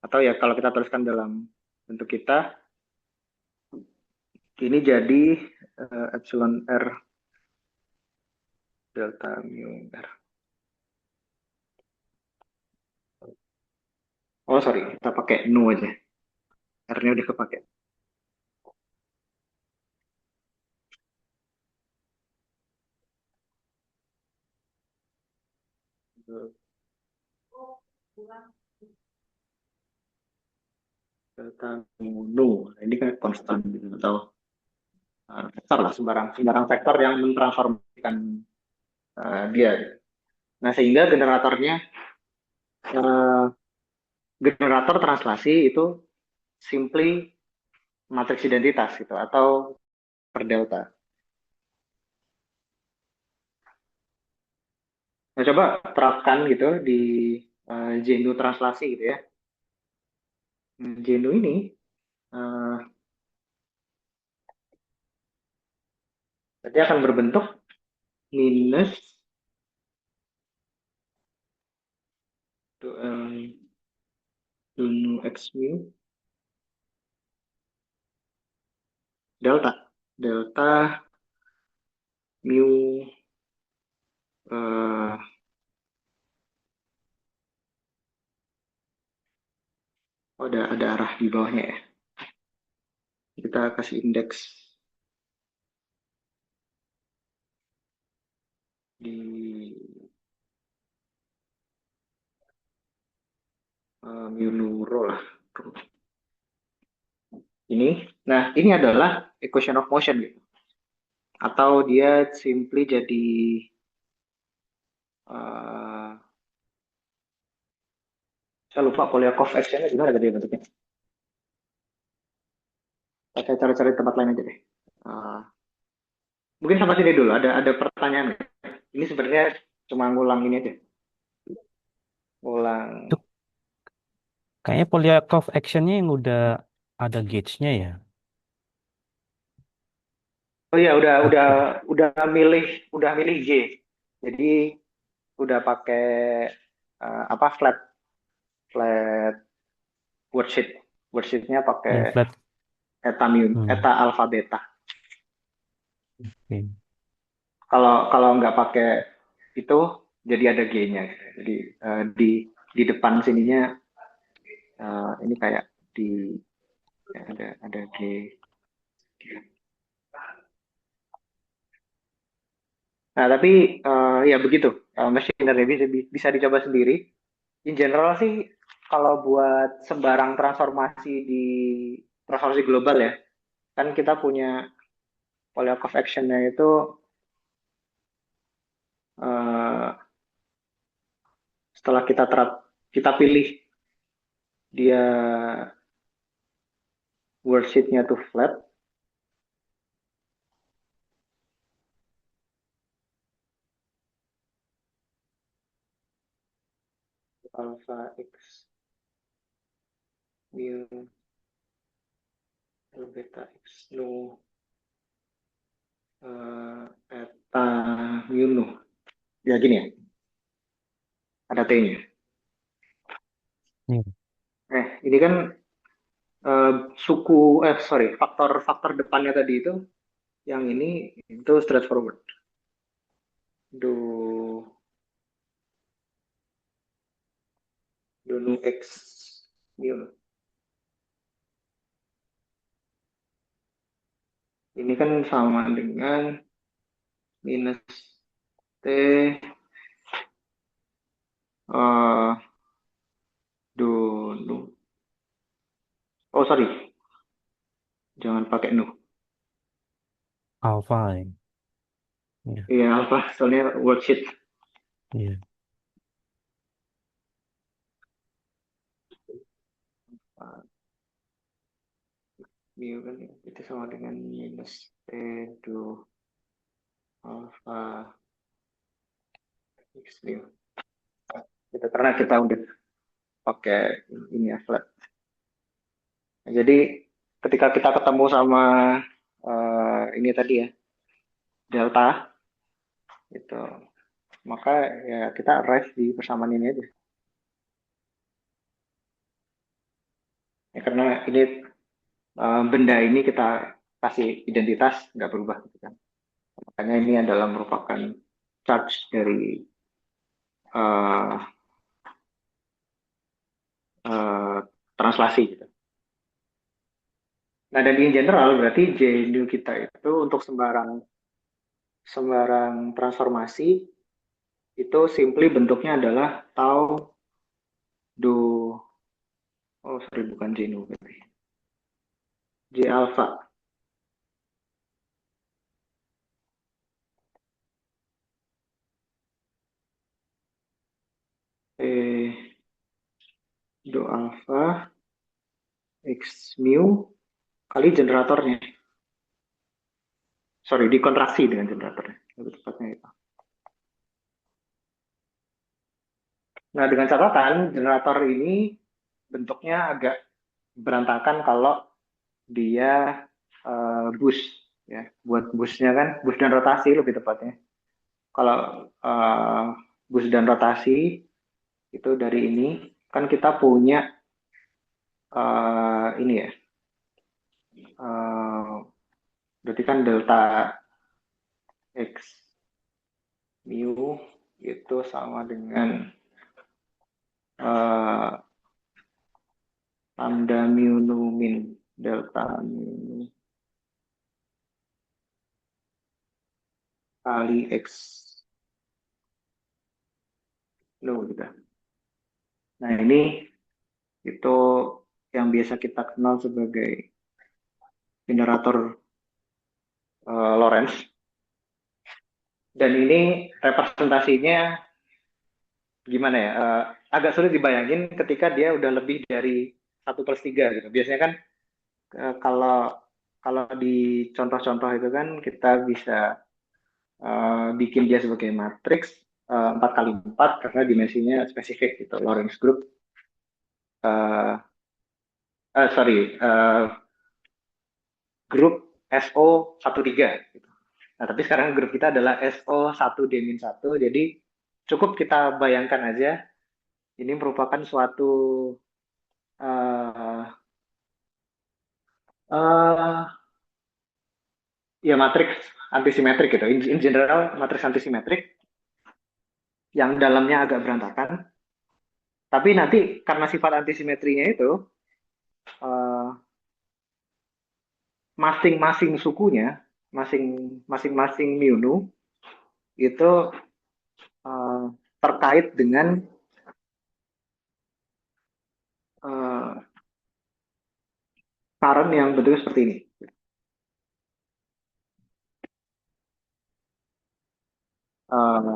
atau ya kalau kita tuliskan dalam bentuk kita ini jadi epsilon R delta mu R. Oh sorry, kita pakai nu aja. R-nya udah kepake. Delta mu nu. Ini kan konstan gitu atau vektor lah sembarang sembarang vektor yang mentransformasikan dia. Nah sehingga generatornya uh, generator translasi itu simply matriks identitas gitu atau per delta. Nah coba terapkan gitu di Zenu translasi gitu ya. Zenu ini uh, berarti akan berbentuk minus Zenu x mu delta delta mu uh, oh, ada arah di bawahnya ya. Kita kasih indeks di mu nu rho lah. Ini, nah ini adalah equation of motion gitu. Atau dia simply jadi saya lupa Polyakov action-nya gimana tadi bentuknya. Pakai cara-cara di tempat lain aja deh. Mungkin sampai sini dulu. Ada pertanyaan. Ini sebenarnya cuma ngulang ini aja. Ngulang. Itu kayaknya Polyakov actionnya yang udah ada gauge-nya ya. Oh iya, Oke. udah milih G. Jadi udah pakai apa flat flat worksheet. Worksheetnya pakai Yang flat. Hmm. eta alpha beta. Oke. Kalau kalau nggak pakai itu jadi ada G-nya. Gitu. Jadi di depan sininya ini kayak di ada G. Nah, tapi ya begitu. Machinery bisa dicoba sendiri. In general sih, kalau buat sembarang transformasi global ya, kan kita punya Polyakov action-nya itu eh, setelah kita pilih dia worksheet-nya tuh flat, alpha x mu beta x nu eta mu nu. Ya gini ya, ada T-nya. Hmm. Ini kan faktor depannya tadi itu, yang ini itu straightforward. Do do nu x mu. Ini kan sama dengan minus t uh, do nu. Oh sorry, jangan pakai nu. Alpha. Ya. Iya apa? Soalnya worksheet. Iya. Mu kan itu sama dengan minus t do alpha x mu. Itu karena kita udah pakai ini ya flat. Nah, jadi ketika kita ketemu sama ini tadi ya delta itu, maka ya kita arrive di persamaan ini aja. Ya, karena ini benda ini kita kasih identitas nggak berubah gitu kan. Makanya ini adalah merupakan charge dari uh, uh, translasi gitu. Nah dan in general berarti J nu kita itu untuk sembarang sembarang transformasi itu simply bentuknya adalah tau do, oh sorry bukan J nu berarti J alpha do alpha x mu kali generatornya, sorry dikontraksi dengan generatornya lebih tepatnya itu. Nah dengan catatan generator ini bentuknya agak berantakan kalau dia bus ya, buat busnya kan bus dan rotasi lebih tepatnya. Kalau bus dan rotasi itu dari ini kan kita punya ini ya, berarti kan delta x mu itu sama dengan uh, lambda mu nu min delta mu nu kali x nu gitu. Nah ini itu yang biasa kita kenal sebagai generator Lorentz. Dan ini representasinya gimana ya? Agak sulit dibayangin ketika dia udah lebih dari 1/3 gitu. Biasanya kan kalau kalau di contoh-contoh itu kan kita bisa bikin dia sebagai matriks 4x4 karena dimensinya spesifik gitu. Lorentz group, uh, sorry, grup SO13 gitu. Nah, tapi sekarang grup kita adalah SO1-1, jadi cukup kita bayangkan aja ini merupakan suatu uh, uh, ya matriks antisimetrik gitu. In general matriks antisimetrik yang dalamnya agak berantakan, tapi nanti karena sifat antisimetrinya itu uh, masing-masing sukunya, masing-masing mu nu itu uh, terkait dengan uh, current yang bentuknya seperti ini.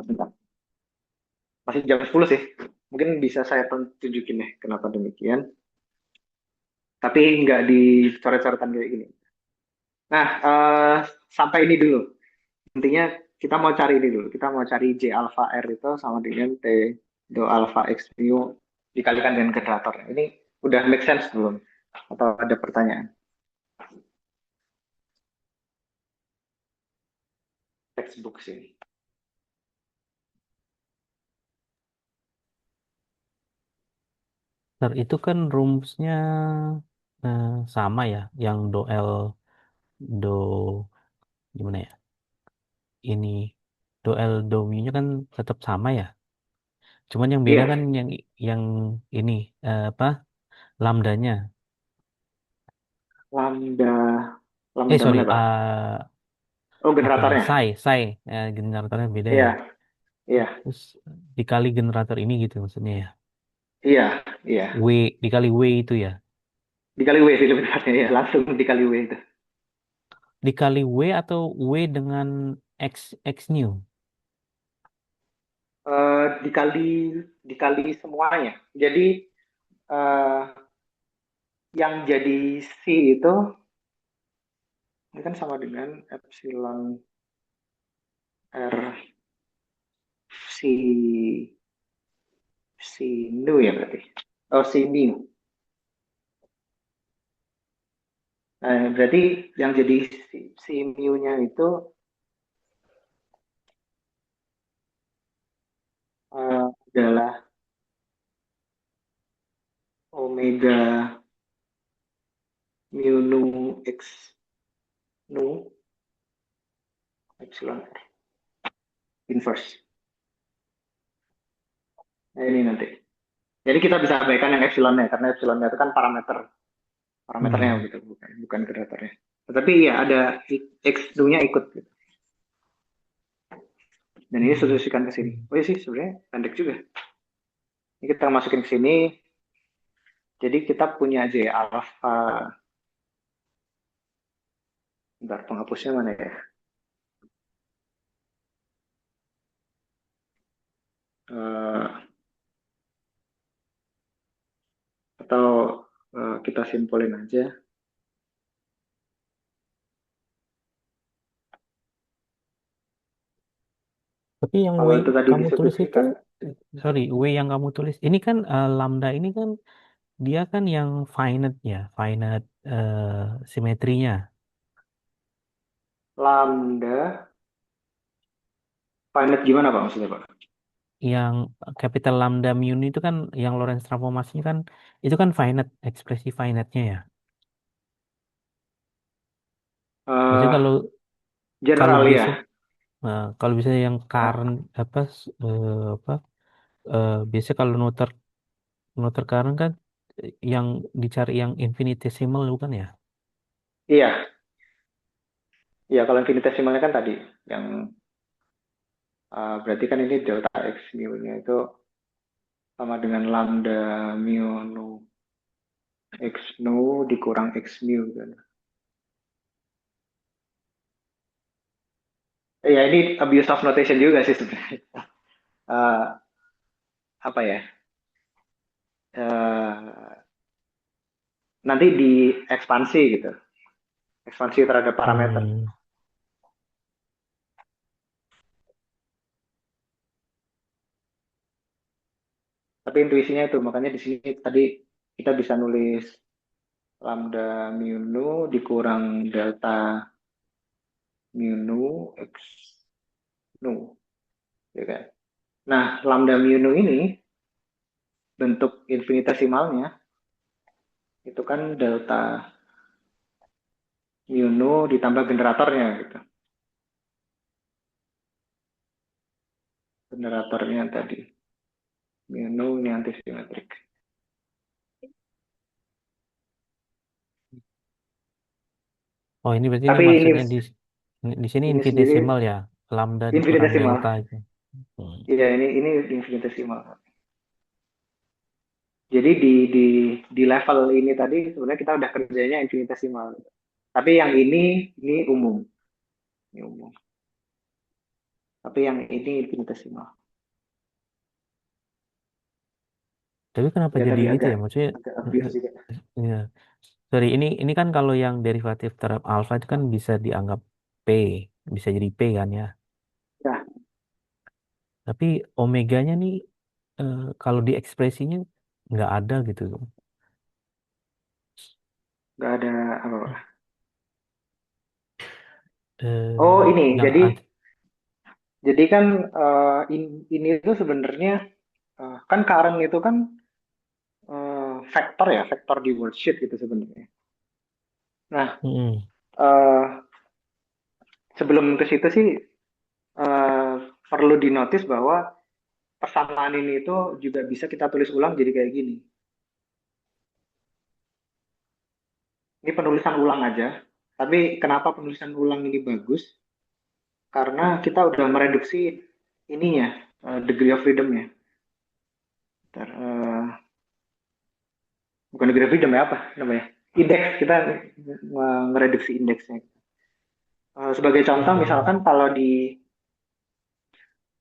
Bentar. Masih jam 10 sih. Mungkin bisa saya tunjukin deh kenapa demikian. Tapi nggak di coret-coretan kayak gini. Nah, sampai ini dulu. Intinya kita mau cari ini dulu. Kita mau cari J alpha R itu sama dengan T do alpha X mu dikalikan dengan generator. Ini udah make sense belum? Atau ada pertanyaan? Textbook sini. Ntar itu kan rumusnya sama ya, yang do L do gimana ya? Ini do L do mu-nya kan tetap sama ya. Cuman yang beda Iya, kan yang ini apa lambdanya. lambda lambda Sorry, mana Pak? Oh, apa ya? generatornya. Psi, generatornya beda ya. Iya, iya, Terus dikali generator ini gitu maksudnya ya. iya, iya. W dikali W itu ya. Dikali W sih lebih tepatnya ya, langsung dikali W itu. Dikali W atau W dengan X new. Dikali dikali semuanya. Jadi eh, yang jadi C itu ini kan sama dengan epsilon R si nu ya berarti. Oh, si mu. Berarti yang jadi si mu-nya itu adalah omega mu nu x nu epsilon R inverse. Nah, ini nanti. Jadi kita bisa abaikan yang epsilonnya karena epsilonnya itu kan parameternya Hmm. gitu, bukan generatornya. Tetapi ya ada x nu-nya ikut gitu. Dan ini Hmm. solusikan ke sini. Oh iya sih sebenarnya pendek juga. Ini kita masukin ke sini. Jadi kita punya J alpha. Bentar, penghapusnya mana ya? Eh, atau kita simpulin aja. Tapi yang W Kalau itu tadi kamu tulis itu, disebutkan, sorry, W yang kamu tulis, ini kan lambda ini kan dia kan yang finite ya, finite simetrinya. lambda, finite gimana Pak maksudnya Pak? Yang capital lambda mu itu kan yang Lorentz transformasinya kan itu kan finite, ekspresi finite-nya ya. Maksudnya Eh kalau kalau general biasa ya. kalau bisa yang current Oh, apa apa biasa kalau noter current kan yang dicari yang infinitesimal bukan ya? iya, iya kalau infinitesimalnya kan tadi yang berarti kan ini delta x mu-nya itu sama dengan lambda mu nu. X nu dikurang X mu kan. Ya ini abuse of notation juga sih sebenarnya. Eh, apa ya? Eh, nanti diekspansi gitu. Ekspansi terhadap parameter. Hmm. Tapi intuisinya itu, makanya di sini tadi kita bisa nulis lambda mu nu dikurang delta mu nu x nu, ya kan? Nah, lambda mu nu ini bentuk infinitesimalnya itu kan delta mu nu ditambah generatornya gitu. Generatornya tadi mu nu ini antisimetrik. Oh, ini berarti ini Tapi maksudnya di sini ini sendiri infinitesimal ya, lambda dikurang delta infinitesimal. itu. Hmm. Iya, ini infinitesimal. Jadi di level ini tadi sebenarnya kita udah kerjanya infinitesimal. Tapi yang ini umum, ini umum. Tapi yang ini infinitesimal. Tapi kenapa Ya jadi tadi gitu agak ya? Maksudnya, agak obvious juga. ya, sorry, ini kan kalau yang derivatif terhadap alfa itu kan bisa dianggap P, bisa jadi P kan ya. Ya, Tapi omeganya nih kalau di ekspresinya nggak ada gitu. nggak ada apa. Oh Eh, ini, yang ad- jadi kan ini tuh sebenarnya kan current itu kan vektor ya, vektor di worldsheet gitu sebenarnya. Nah, mm, eh, sebelum ke situ sih eh, perlu dinotis bahwa persamaan ini itu juga bisa kita tulis ulang jadi kayak gini. Ini penulisan ulang aja. Tapi kenapa penulisan ulang ini bagus? Karena kita udah mereduksi ininya, degree of freedom-nya. Bukan degree of freedom ya, apa namanya? Indeks, kita mereduksi indeksnya. Sebagai contoh, mm, misalkan kalau di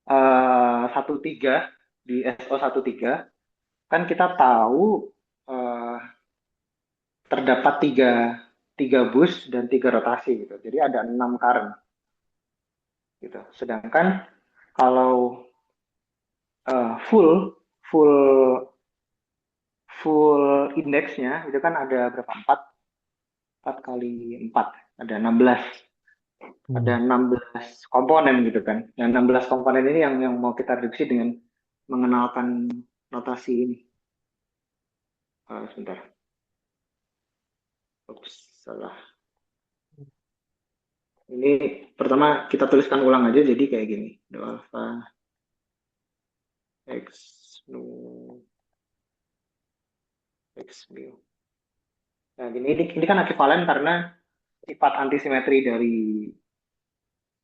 13, di SO13, kan kita tahu eh, terdapat tiga bus dan tiga rotasi gitu. Jadi ada 6 current gitu. Sedangkan kalau full full full indeksnya itu kan ada berapa? 4 kali 4 ada 16. Ada mm. 16 komponen gitu kan. Yang 16 komponen ini yang mau kita reduksi dengan mengenalkan notasi ini. Sebentar. Ups, salah. Ini pertama kita tuliskan ulang aja jadi kayak gini. Do alpha x nu x mu. Nah, ini kan ekivalen karena sifat antisimetri dari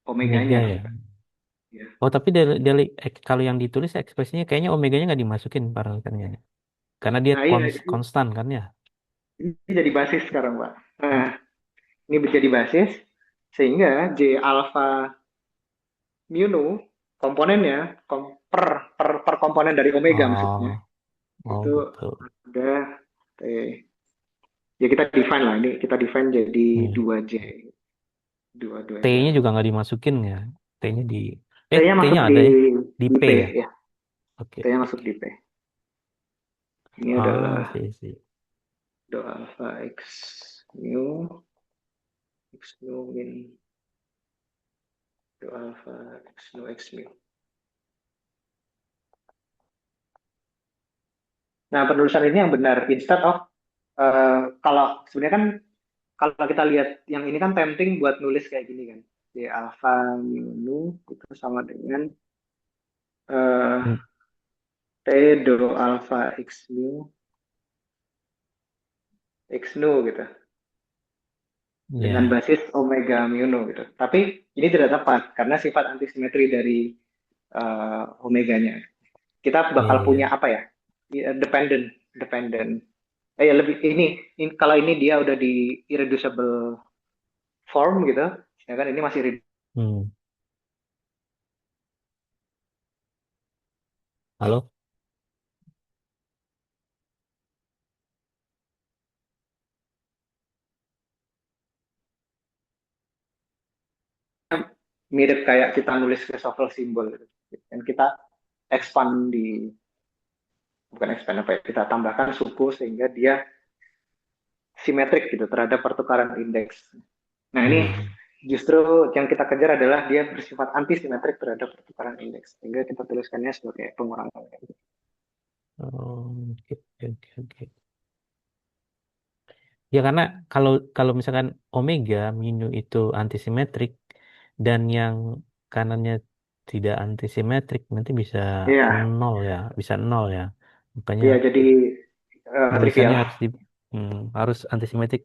Omega omeganya ya. gitu. Ya. Oh, tapi kalau yang ditulis ekspresinya kayaknya omeganya nggak dimasukin parameternya. Karena dia Nah, iya konstan kan ya. ini jadi basis sekarang, Pak. Nah, ini menjadi basis sehingga J alpha mu nu komponennya per komponen dari omega maksudnya Oh, oh itu gitu. ada T. Ya kita define lah ini kita define jadi Hmm. 2J 2 J T-nya juga alpha. nggak dimasukin ya. T-nya T-nya masuk T-nya ada ya di di P P ya. ya. Oke. T-nya masuk di P. Ini Ah, adalah sih. do alpha x mu x mu min do alpha x nu x mu. Nah, penulisan ini yang benar instead of kalau sebenarnya kan kalau kita lihat yang ini kan tempting buat nulis kayak gini kan. J alpha mu nu itu sama dengan Hmm. eh, T do alpha x mu x nu gitu. Dengan Ya, basis omega mu nu gitu. Tapi ini tidak tepat karena sifat antisimetri dari omeganya. Kita iya, bakal punya iya. apa ya? Dependent, dependent. ya lebih ini kalau ini dia udah di irreducible form gitu, ya kan ini masih Hmm. Halo? mirip kayak kita nulis resolver simbol gitu. Dan kita expand di bukan expand apa ya, kita tambahkan suku sehingga dia simetrik gitu terhadap pertukaran indeks. Nah ini Hmm. justru yang kita kejar adalah dia bersifat anti simetrik terhadap pertukaran indeks sehingga kita tuliskannya sebagai pengurangan. Oh, oke, oke, oke. Ya karena kalau kalau misalkan omega mu itu antisimetrik dan yang kanannya tidak antisimetrik nanti bisa Iya, nol ya, bisa nol ya. Makanya iya jadi trivial. nulisannya harus antisimetrik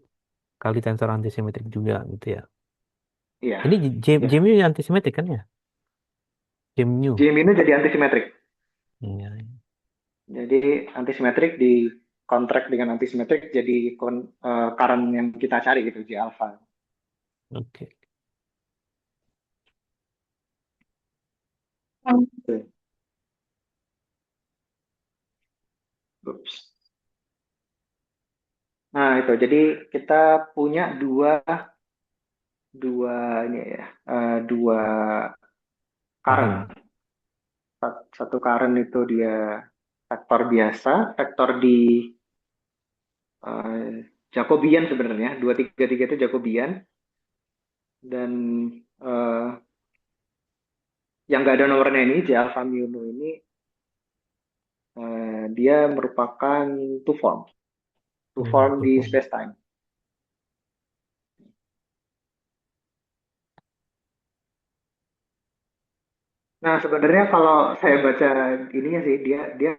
kali tensor antisimetrik juga gitu ya. Iya, Ini ya. JMU yang antisimetrik kan ya? JMU. Jim ini jadi antisimetrik. Iya, Jadi antisimetrik di kontrak dengan antisimetrik jadi current yang kita cari gitu J alpha. oke. Oops. Nah itu jadi kita punya dua dua ini ya dua Karen. current. Satu current itu dia vektor biasa, vektor di eh, Jacobian sebenarnya 233 itu Jacobian dan eh, yang nggak ada nomornya ini J alpha mu nu ini dia merupakan two form Tuh, di Bang. space time. Nah sebenarnya kalau saya baca ininya sih dia dia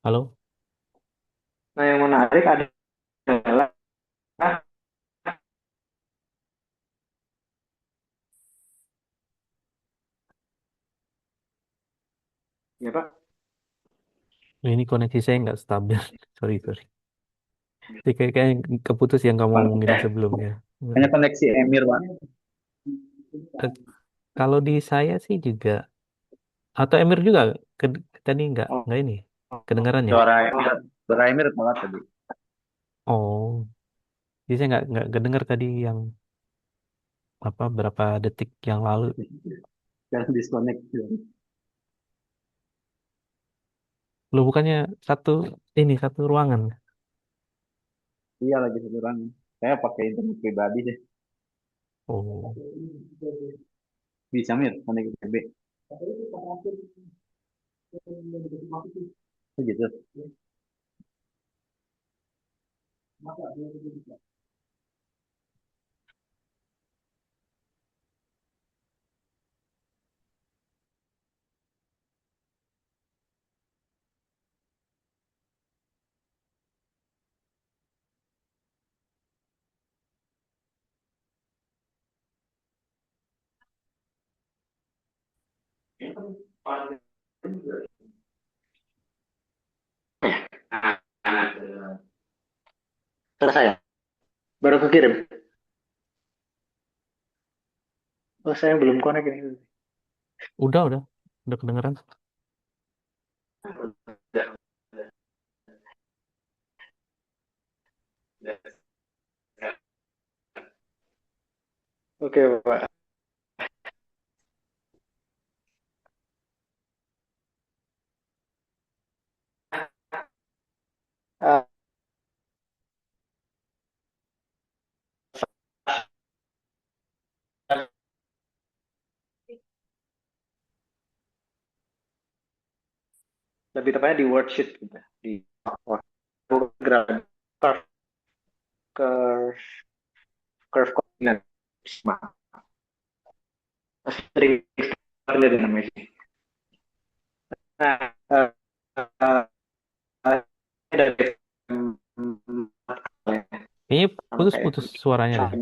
Halo? nah yang menarik adalah ya Pak. Ini koneksi saya nggak stabil. Sorry, sorry. Jadi kayak keputus yang kamu omongin Ya, sebelumnya. Hmm. hanya koneksi Emir, Pak. Eh, Kalau di saya sih juga, atau Emir juga, ke, tadi Oh, nggak ini, kedengarannya. Suara suara Emir banget tadi. Oh, jadi saya nggak kedengar tadi yang apa berapa detik yang lalu. Jangan disconnect. Lu bukannya satu satu ruangan. Iya lagi satu orang. Saya pakai internet pribadi deh. Oh, Bisa Mir, koneksi KB. Oh, gitu. selesai ya? Baru kekirim. Oh, saya belum connect ini. udah kedengeran. Oke, Pak. Ah, lebih tepatnya di worksheet gitu, di grafik curve curve curve koordinat sigma. Sering ada namanya sih. Nah, dari Kayaknya sama kayak putus-putus suaranya deh.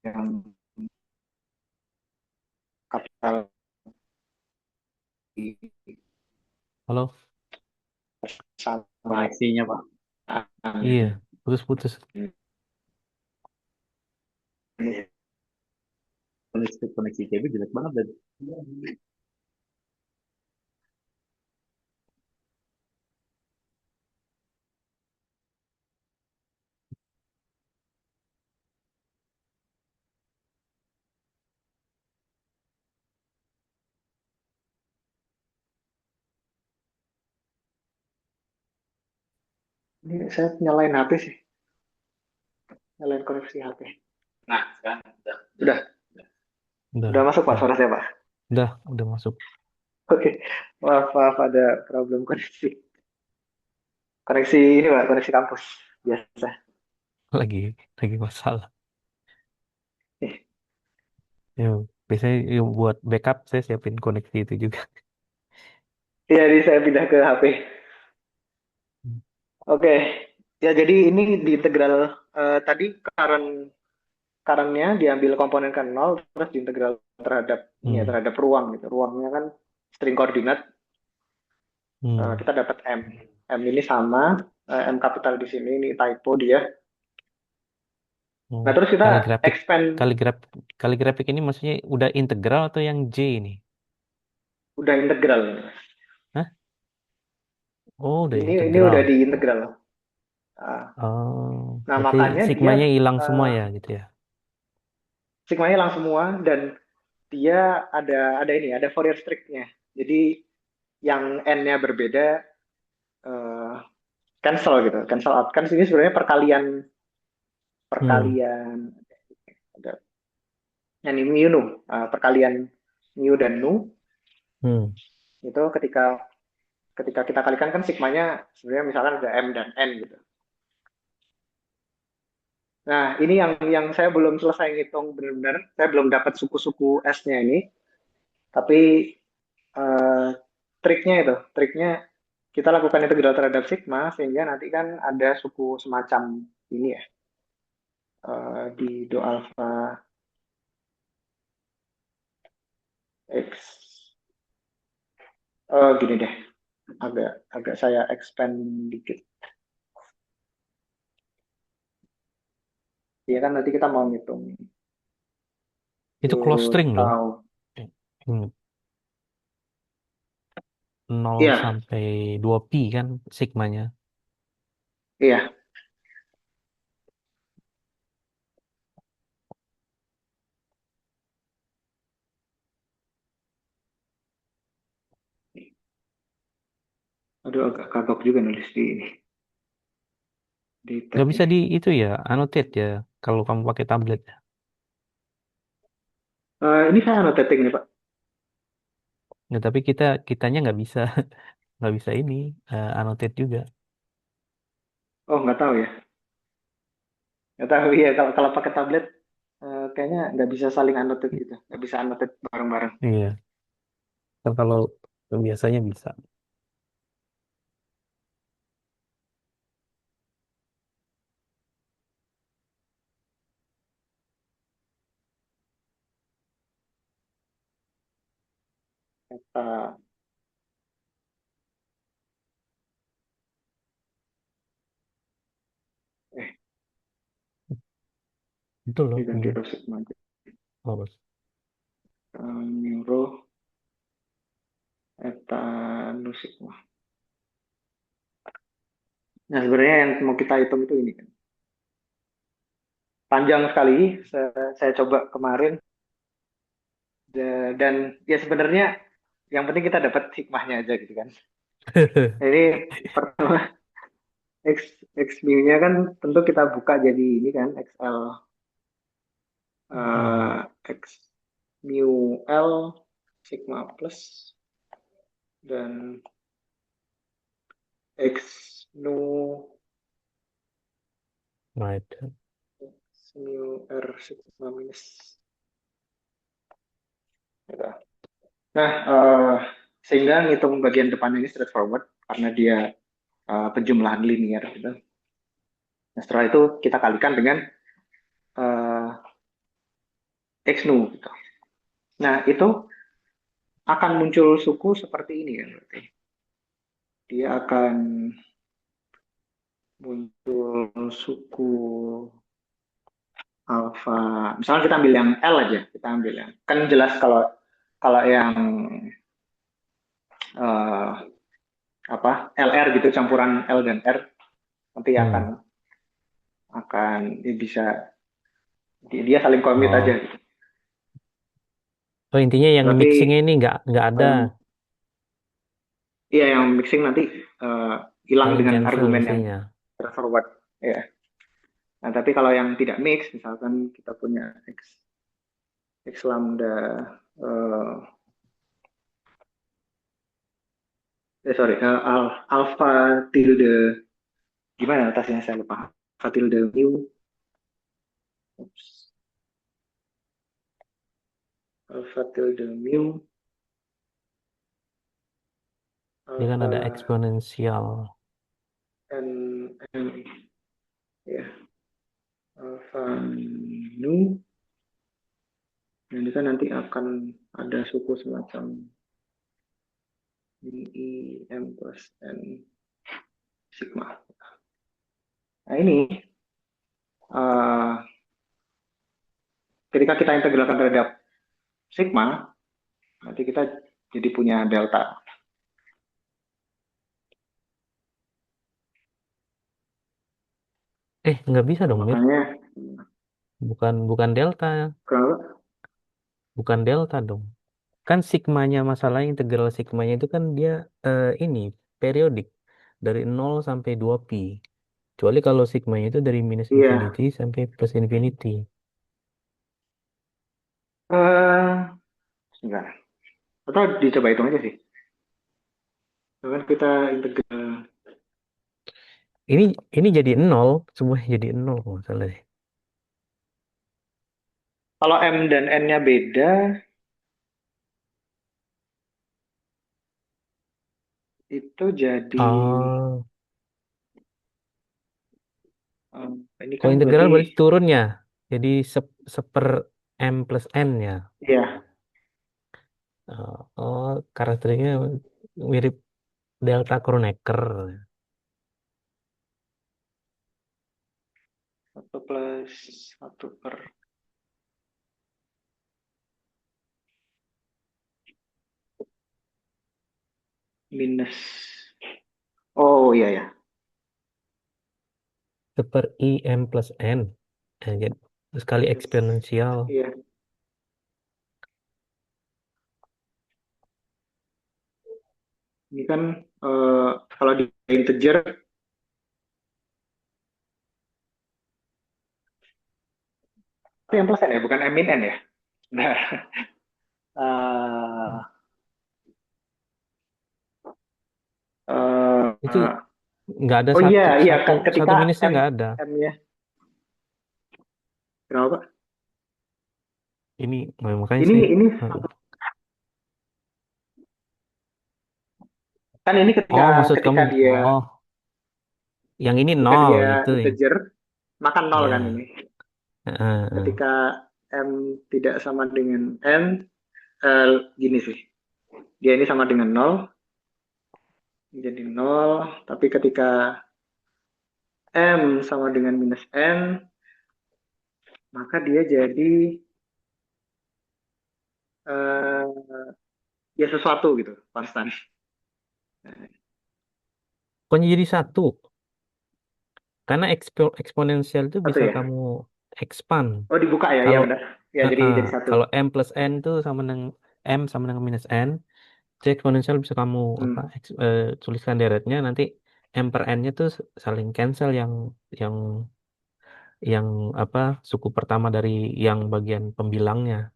yang kapital Halo? sama Koneksinya Pak. Iya, putus-putus. Koneksi KB jelek banget dan ini saya nyalain HP sih, nyalain koneksi HP. nah sekarang Sudah, Udah, sudah masuk Pak udah, suara saya Pak. udah masuk. Oke, maaf ada problem koneksi. Koneksi ini Pak, koneksi kampus biasa. Lagi, lagi masalah. Eh, Ya, biasanya ya, buat backup saya siapin koneksi itu juga. Iya, jadi saya pindah ke HP. Oke, ya jadi ini di integral tadi current-nya diambil komponen kan 0 terus diintegral terhadap ini ya Hmm, terhadap ruang gitu. Ruangnya kan string koordinat, hmm. kita dapat M. M ini sama M kapital di sini, ini typo dia. Oh, Nah, terus kita kaligrafik, expand, kaligrafik, kaligrafik ini maksudnya udah integral atau yang J ini? udah integral. Hah? Oh, udah Ini udah integral. di integral. Ah, Oh, nah, berarti makanya dia sigmanya hilang semua uh, ya gitu ya? sigmanya hilang semua dan dia ada ini, ada Fourier strict-nya. Jadi yang n-nya berbeda, uh, cancel gitu, cancel out. Kan sini sebenarnya perkalian Hmm, perkalian ada yang ini mu nu, perkalian mu dan nu hmm, itu ketika ketika kita kalikan kan sigmanya sebenarnya misalkan ada m dan n gitu. Nah, ini yang saya belum selesai ngitung benar-benar. Saya belum dapat suku-suku S-nya ini. Tapi eh, triknya kita lakukan integral terhadap sigma sehingga nanti kan ada suku semacam ini ya, di do alpha x. Gini deh, agak agak saya expand dikit. Ya kan nanti kita mau ngitung itu close do string loh. tau. Hmm, 0 Iya, sampai 2pi kan sigmanya. iya. Aduh, agak kagok juga nulis di tab Nggak bisa ini. di itu ya, annotate ya, kalau kamu pakai tablet. Ini saya annotating nih Pak. Nggak, tapi kitanya nggak bisa, nggak bisa ini, annotate juga. Oh, nggak tahu ya. Nggak tahu ya kalau kalau pakai tablet kayaknya nggak bisa saling annotate gitu, nggak bisa annotate bareng-bareng. Iya, kan kalau biasanya bisa. Kata eh Betul loh, diganti ini. rho sigma Harus. neuro eta nu sigma. Nah sebenarnya yang mau kita hitung itu ini kan panjang sekali. Saya coba kemarin dan ya sebenarnya yang penting kita dapat hikmahnya aja gitu kan. Nah, ini pertama x x mu-nya kan tentu kita buka jadi ini kan xl Hmm, x mu l sigma plus dan X nu Right. X mu R sigma minus. Gitu. Nah, sehingga ngitung bagian depan ini straightforward karena dia penjumlahan linear gitu. Nah, setelah itu kita kalikan dengan uh, X nu gitu. Nah, itu akan muncul suku seperti ini kan berarti. Dia akan muncul suku alfa. Misalnya kita ambil yang L aja, kita ambil yang kan jelas kalau kalau yang uh, apa LR gitu campuran L dan R nanti Hmm. akan bisa dia saling komit aja Oh. gitu. Oh, intinya yang Berarti mixingnya ini nggak ada, iya yang mixing nanti hilang saling dengan cancel argumen yang mestinya. forward. Ya. Nah, tapi kalau yang tidak mix, misalkan kita punya X lambda, sorry, alpha tilde, gimana notasinya saya lupa. Alpha tilde mu, oops, alpha tilde mu, Dia kan ada alpha eksponensial. n, ya, alpha nu, ini kan nanti akan ada suku semacam i m plus n sigma. Nah ini uh, ketika kita integralkan terhadap sigma, nanti kita jadi punya delta. Nggak bisa dong, Mir. Makanya Bukan delta, kalau bukan delta dong. Kan sigmanya, masalah integral sigmanya itu kan dia ini periodik dari 0 sampai 2 pi. Kecuali kalau sigmanya itu dari minus iya, infinity sampai plus infinity. eh enggak. Atau dicoba hitung aja sih. Kan kita integral. Ini ini jadi 0, semua jadi 0 kalau nggak salah deh. Kalau m dan n-nya beda, itu jadi Oh, ini kan kalau berarti integral berarti turun ya. Jadi seper m plus n ya. ya Oh, karakternya mirip delta Kronecker. 1 plus 1 per minus. Oh iya ya. Seper i m plus n. Jadi sekali Minus. eksponensial. Iya. Ini kan kalau di integer itu yang plus n ya, bukan m min n ya. Nah, eh Itu eh, nggak ada oh iya satu iya satu ketika satu minusnya m nggak ada. m-nya kenapa Pak? Ini makanya Ini sih. ini eh, satu kan ini ketika Oh, maksud kamu, ketika dia oh, yang ini ketika nol dia gitu ya. integer maka nol kan Ya. ini. Heeh. Ketika m tidak sama dengan n, gini sih. Dia ini sama dengan nol, jadi nol. Tapi ketika m sama dengan minus n, maka dia jadi eh, ya sesuatu gitu, konstan. Pokoknya jadi satu. Karena eksponensial itu Satu bisa ya. kamu expand. Oh dibuka ya, iya Kalau benar. Ya jadi satu. kalau m plus n tuh sama dengan m sama dengan minus n, itu eksponensial bisa kamu apa Hmm. tuliskan deretnya, nanti m per n-nya tuh saling cancel yang yang apa suku pertama dari yang bagian pembilangnya.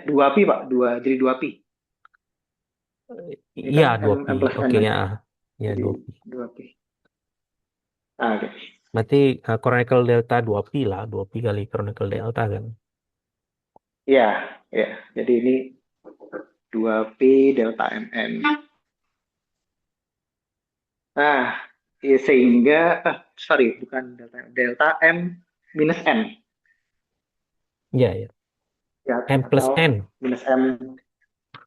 2 pi Pak, jadi 2 pi. Ini Iya, kan 2P. M plus N Oke, kan? ya. Ya, Jadi 2P. 2P. Ah, oke. Berarti Chronicle Delta 2P lah. 2P kali Chronicle Delta kan. Ya, ya. Jadi ini 2P delta MN. Nah, sehingga, sorry, bukan delta, delta M minus N. Iya, ya. Ya, M plus atau N. minus M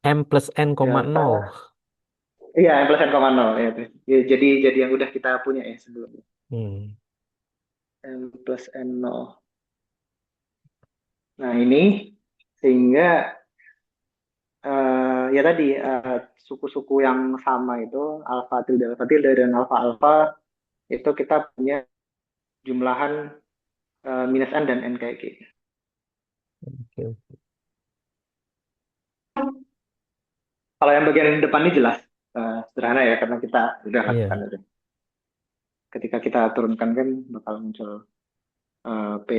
M plus N, koma delta. nol. Iya, M plus N koma nol. Ya, ya, jadi yang udah kita punya ya sebelumnya. Hmm. M plus N nol. Nah, ini sehingga ya tadi suku-suku yang sama itu alfa tilde dan alfa alfa itu kita punya jumlahan minus n dan n kayak gitu. Oke. Kalau yang bagian depan ini jelas sederhana ya karena kita udah lakukan Iya. itu. Ketika kita turunkan kan bakal muncul p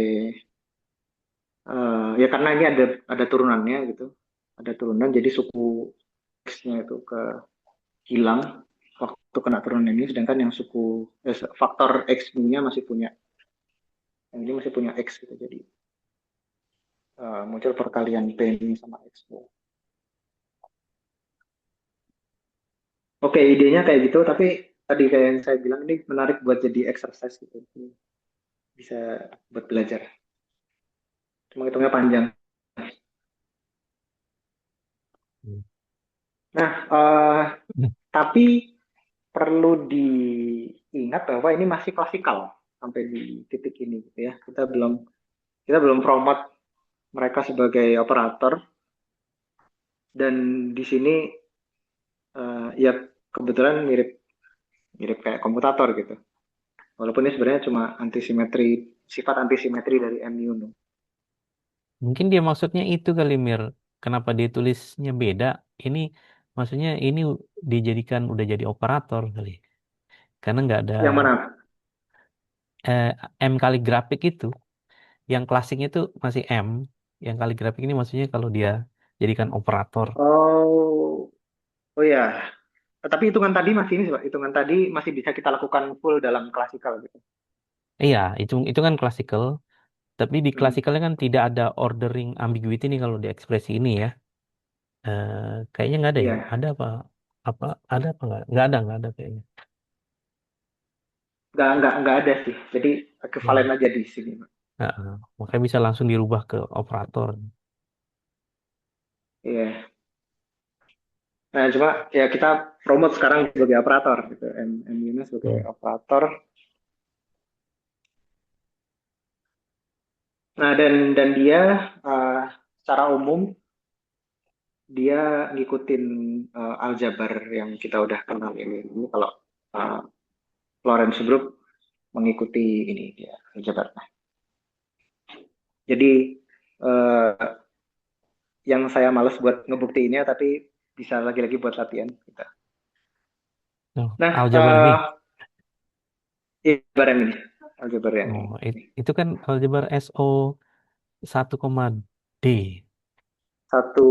ya karena ini ada turunannya gitu. Ada turunan jadi suku x-nya itu ke hilang waktu kena turunan ini sedangkan yang suku faktor x-nya masih punya yang ini masih punya x gitu jadi muncul perkalian p ini sama x. Oke, idenya kayak gitu, tapi tadi kayak yang saya bilang ini menarik buat jadi exercise gitu. Bisa buat belajar. Cuma hitungnya panjang. Hmm. Nah, tapi perlu diingat bahwa ini masih klasikal sampai di titik ini gitu ya. Kita belum promote mereka sebagai operator dan di sini ya kebetulan mirip mirip kayak komutator gitu. Walaupun ini sebenarnya cuma sifat antisimetri dari MU. Mungkin dia maksudnya itu kali Mir. Kenapa dia tulisnya beda? Ini maksudnya ini dijadikan udah jadi operator kali. Karena nggak ada Yang mana? eh, M kali grafik itu. Yang klasiknya itu masih M. Yang kali grafik ini maksudnya kalau dia jadikan operator. Oh, oh ya. Tapi hitungan tadi masih ini, Pak. Hitungan tadi masih bisa kita lakukan full dalam klasikal gitu. Iya, itu kan classical. Tapi di Hmm. classicalnya kan tidak ada ordering ambiguity nih kalau di ekspresi ini ya. Kayaknya nggak ada ya. Iya, Ada apa? Apa? Ada apa nggak? Nggak ada kayaknya. nggak ada sih. Jadi Ya. ekivalen aja di sini, Pak. Makanya bisa langsung dirubah ke operator. Iya. Nah, cuma ya kita promote sekarang sebagai operator gitu. M Yuna sebagai Hmm. operator. Nah, dan dia uh, secara umum dia ngikutin aljabar yang kita udah kenal ini. Ini kalau uh, Lorentz group mengikuti ini dia aljabar. Nah, jadi uh, yang saya males buat ngebuktiinnya tapi bisa lagi-lagi buat latihan kita. Oh, Nah, aljabar ini. aljabar yang ini, aljabar yang Oh, ini. itu kan aljabar SO 1, D. Satu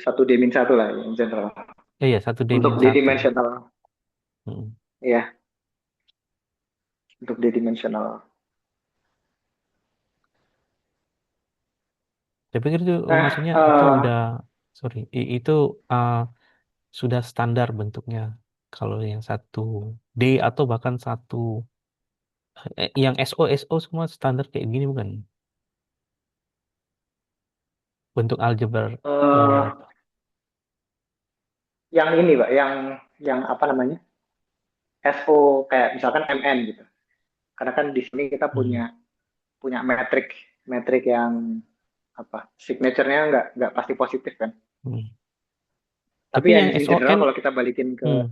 satu dimin satu lah yang general. Iya, 1D Untuk min d 1. dimensional, Hmm. ya, untuk d dimensional. Saya pikir itu Nah, maksudnya itu udah, sorry, itu uh, sudah standar bentuknya. Kalau yang 1D atau bahkan yang SO semua standar kayak gini bukan? Bentuk aljabar. eh, eh, yang ini, Pak, yang apa namanya? SO kayak misalkan MN gitu. Karena kan di sini kita punya hmm. punya metrik yang apa? Signature-nya nggak pasti positif kan. Hmm. Tapi Tapi ya yang in general SON, kalau kita balikin ke hmm,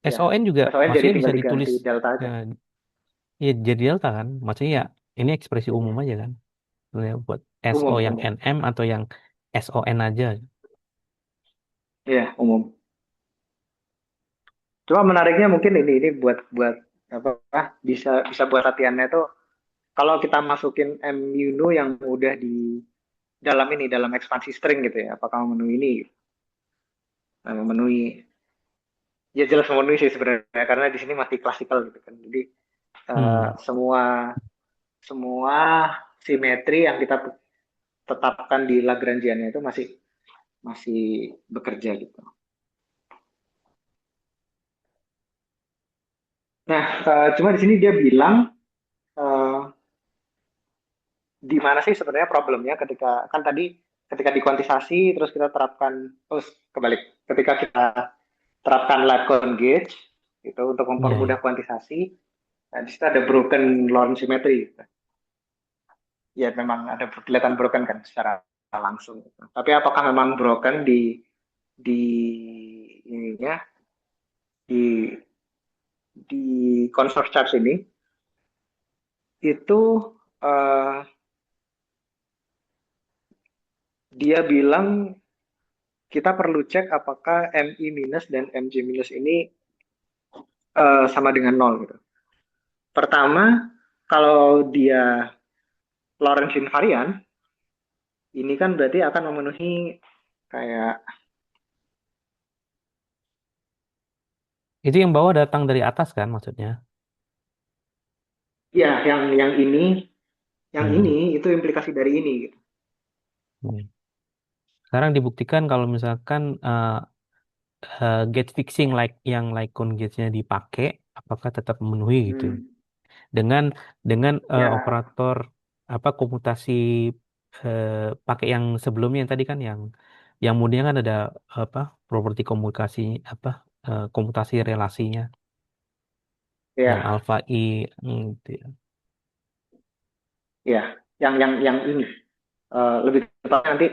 ya SON juga SON jadi maksudnya tinggal bisa diganti ditulis delta aja. eh, ya jadi delta kan? Maksudnya ya ini ekspresi umum aja kan? Sebenarnya buat SO Umum, yang umum. NM atau yang SON aja. Iya, umum. Cuma menariknya mungkin ini buat buat apa bisa bisa buat latihannya itu kalau kita masukin MUNO yang udah di dalam ekspansi string gitu ya, apakah memenuhi ini? memenuhi, ya jelas memenuhi sih sebenarnya karena di sini masih klasikal gitu kan. Jadi Hmm. semua semua simetri yang kita tetapkan di Lagrangiannya itu masih masih bekerja gitu. Nah, cuma di sini dia bilang eh, di mana sih sebenarnya problemnya ketika kan tadi ketika dikuantisasi terus kita terapkan terus kebalik ketika kita terapkan Lagrange gauge itu untuk Iya, mempermudah iya. kuantisasi. Nah, di situ ada broken Lorentz symmetry. Ya memang ada kelihatan broken kan secara langsung. Tapi apakah memang broken di ininya di di converse charge ini itu eh, dia bilang kita perlu cek apakah MI minus dan MJ minus ini sama dengan nol gitu. Pertama, kalau dia Lorentz invariant, ini kan berarti akan memenuhi kayak Itu yang bawah datang dari atas kan maksudnya? ya yang Hmm. ini itu implikasi dari ini gitu. Hmm. Sekarang dibuktikan kalau misalkan gate fixing like yang Lycon gauge-nya dipakai, apakah tetap memenuhi gitu? Hmm. Dengan Ya, operator apa komutasi eh, pakai yang sebelumnya yang tadi kan yang kemudian kan ada apa properti komunikasi apa komutasi relasinya yang ya, alpha i gitu ya. ya. Yang ini lebih tepat nanti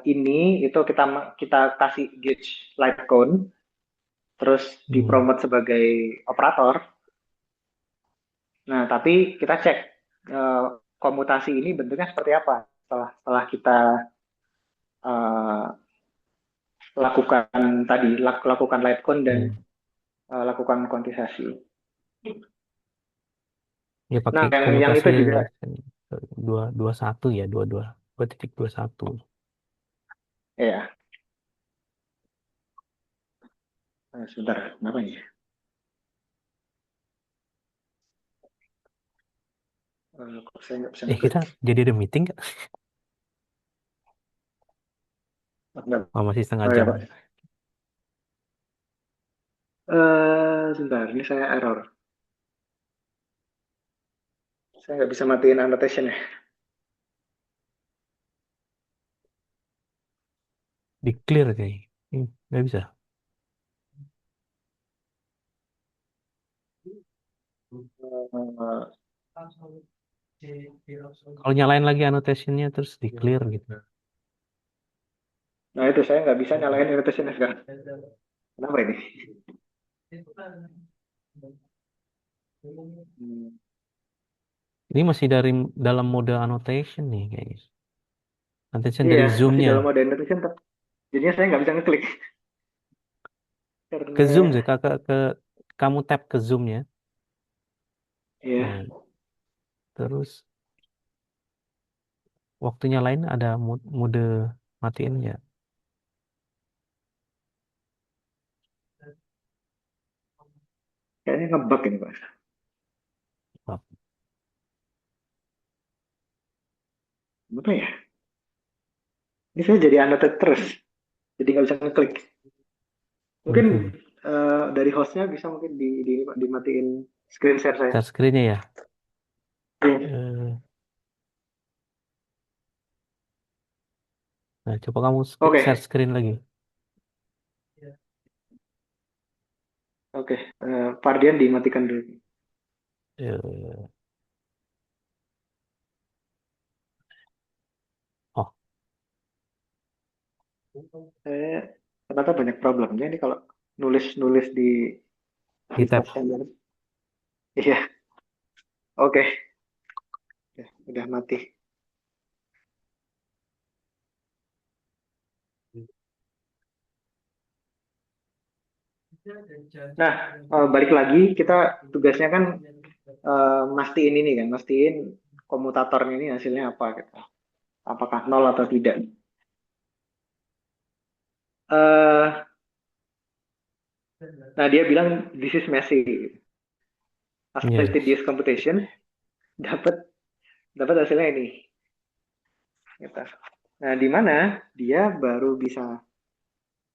ini itu kita kita kasih gauge light cone terus Hmm. dipromot sebagai operator. Nah, tapi kita cek eh, komutasi ini bentuknya seperti apa setelah kita eh, lakukan tadi lakukan light cone dan Hmm. lakukan kuantisasi. Ya Nah, pakai yang komutasi itu juga relasi dua dua satu ya dua dua 2.21. ya. Sebentar, kenapa ini? Kok saya nggak bisa ngeklik? Kita jadi ada meeting nggak? Bentar. Oh, masih setengah Oh ya jam. Pak. Sebentar, ini saya error. Saya nggak bisa matiin annotation ya. Di clear kayak. Nggak bisa. Eh, Kalau nyalain lagi annotationnya terus di clear gitu. nah itu saya nggak bisa nyalain annotation ya sekarang. Kenapa ini? Hmm. Ini masih dalam mode annotation nih kayaknya. Annotation Iya, dari masih zoomnya. dalam mode annotation. Jadinya saya nggak bisa ngeklik Ke zoom karena sih, kamu tap ke zoomnya. ya Nah, terus waktu nyalain ada mode matiin ya. kayaknya ngebug ini Pak. Oh, Apa ya? Ini saya jadi annotate terus, jadi nggak bisa ngeklik. Mungkin waduh. dari hostnya bisa mungkin dimatiin screen share saya. Share screen-nya ya. Iya. Eh, nah, coba kamu share Oke, screen lagi. oke. Fardian dimatikan dulu. Eh, oh, Saya ternyata banyak problemnya ini kalau nulis-nulis di di tab. Fastender. Iya, oke. Ya, udah mati. Nah, balik lagi kita tugasnya kan mastiin ini kan, mastiin komutatornya ini hasilnya apa gitu. Apakah nol atau tidak. Eh Nah, dia bilang this is messy. After Iya. tedious computation, dapat dapat hasilnya ini. Gitu. Nah, di mana dia baru bisa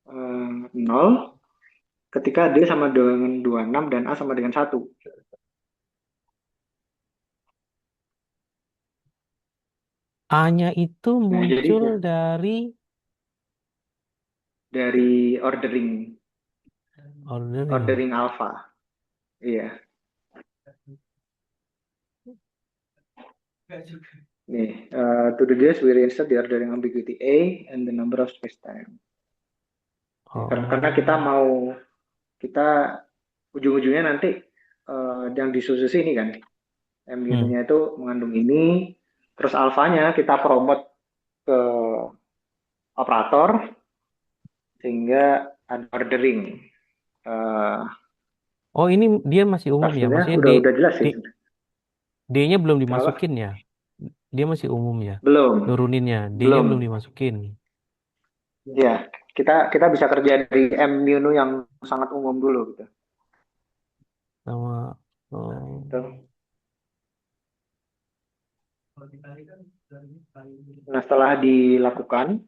0 ketika D sama dengan 26 dan A sama dengan 1. A-nya itu Nah, jadi muncul dari dari ordering ordering. ordering alpha. Iya. Nih, to do this, we reinsert the ordering ambiguity A and the number of spacetime. Karena kita Oh. mau, kita ujung-ujungnya nanti yang disusun ini kan, Hmm. MU-nya itu mengandung ini, terus alfanya kita promote ke operator sehingga ada ordering. Eh, Oh, ini dia masih umum ya. sebenarnya Maksudnya udah jelas sih. D-nya belum Kenapa? dimasukin ya. Dia masih umum ya. Belum, Nuruninnya, D-nya belum belum. dimasukin. Ya, kita bisa kerja dari MU yang sangat umum dulu gitu. Sama oh. Gitu. Nah, setelah dilakukan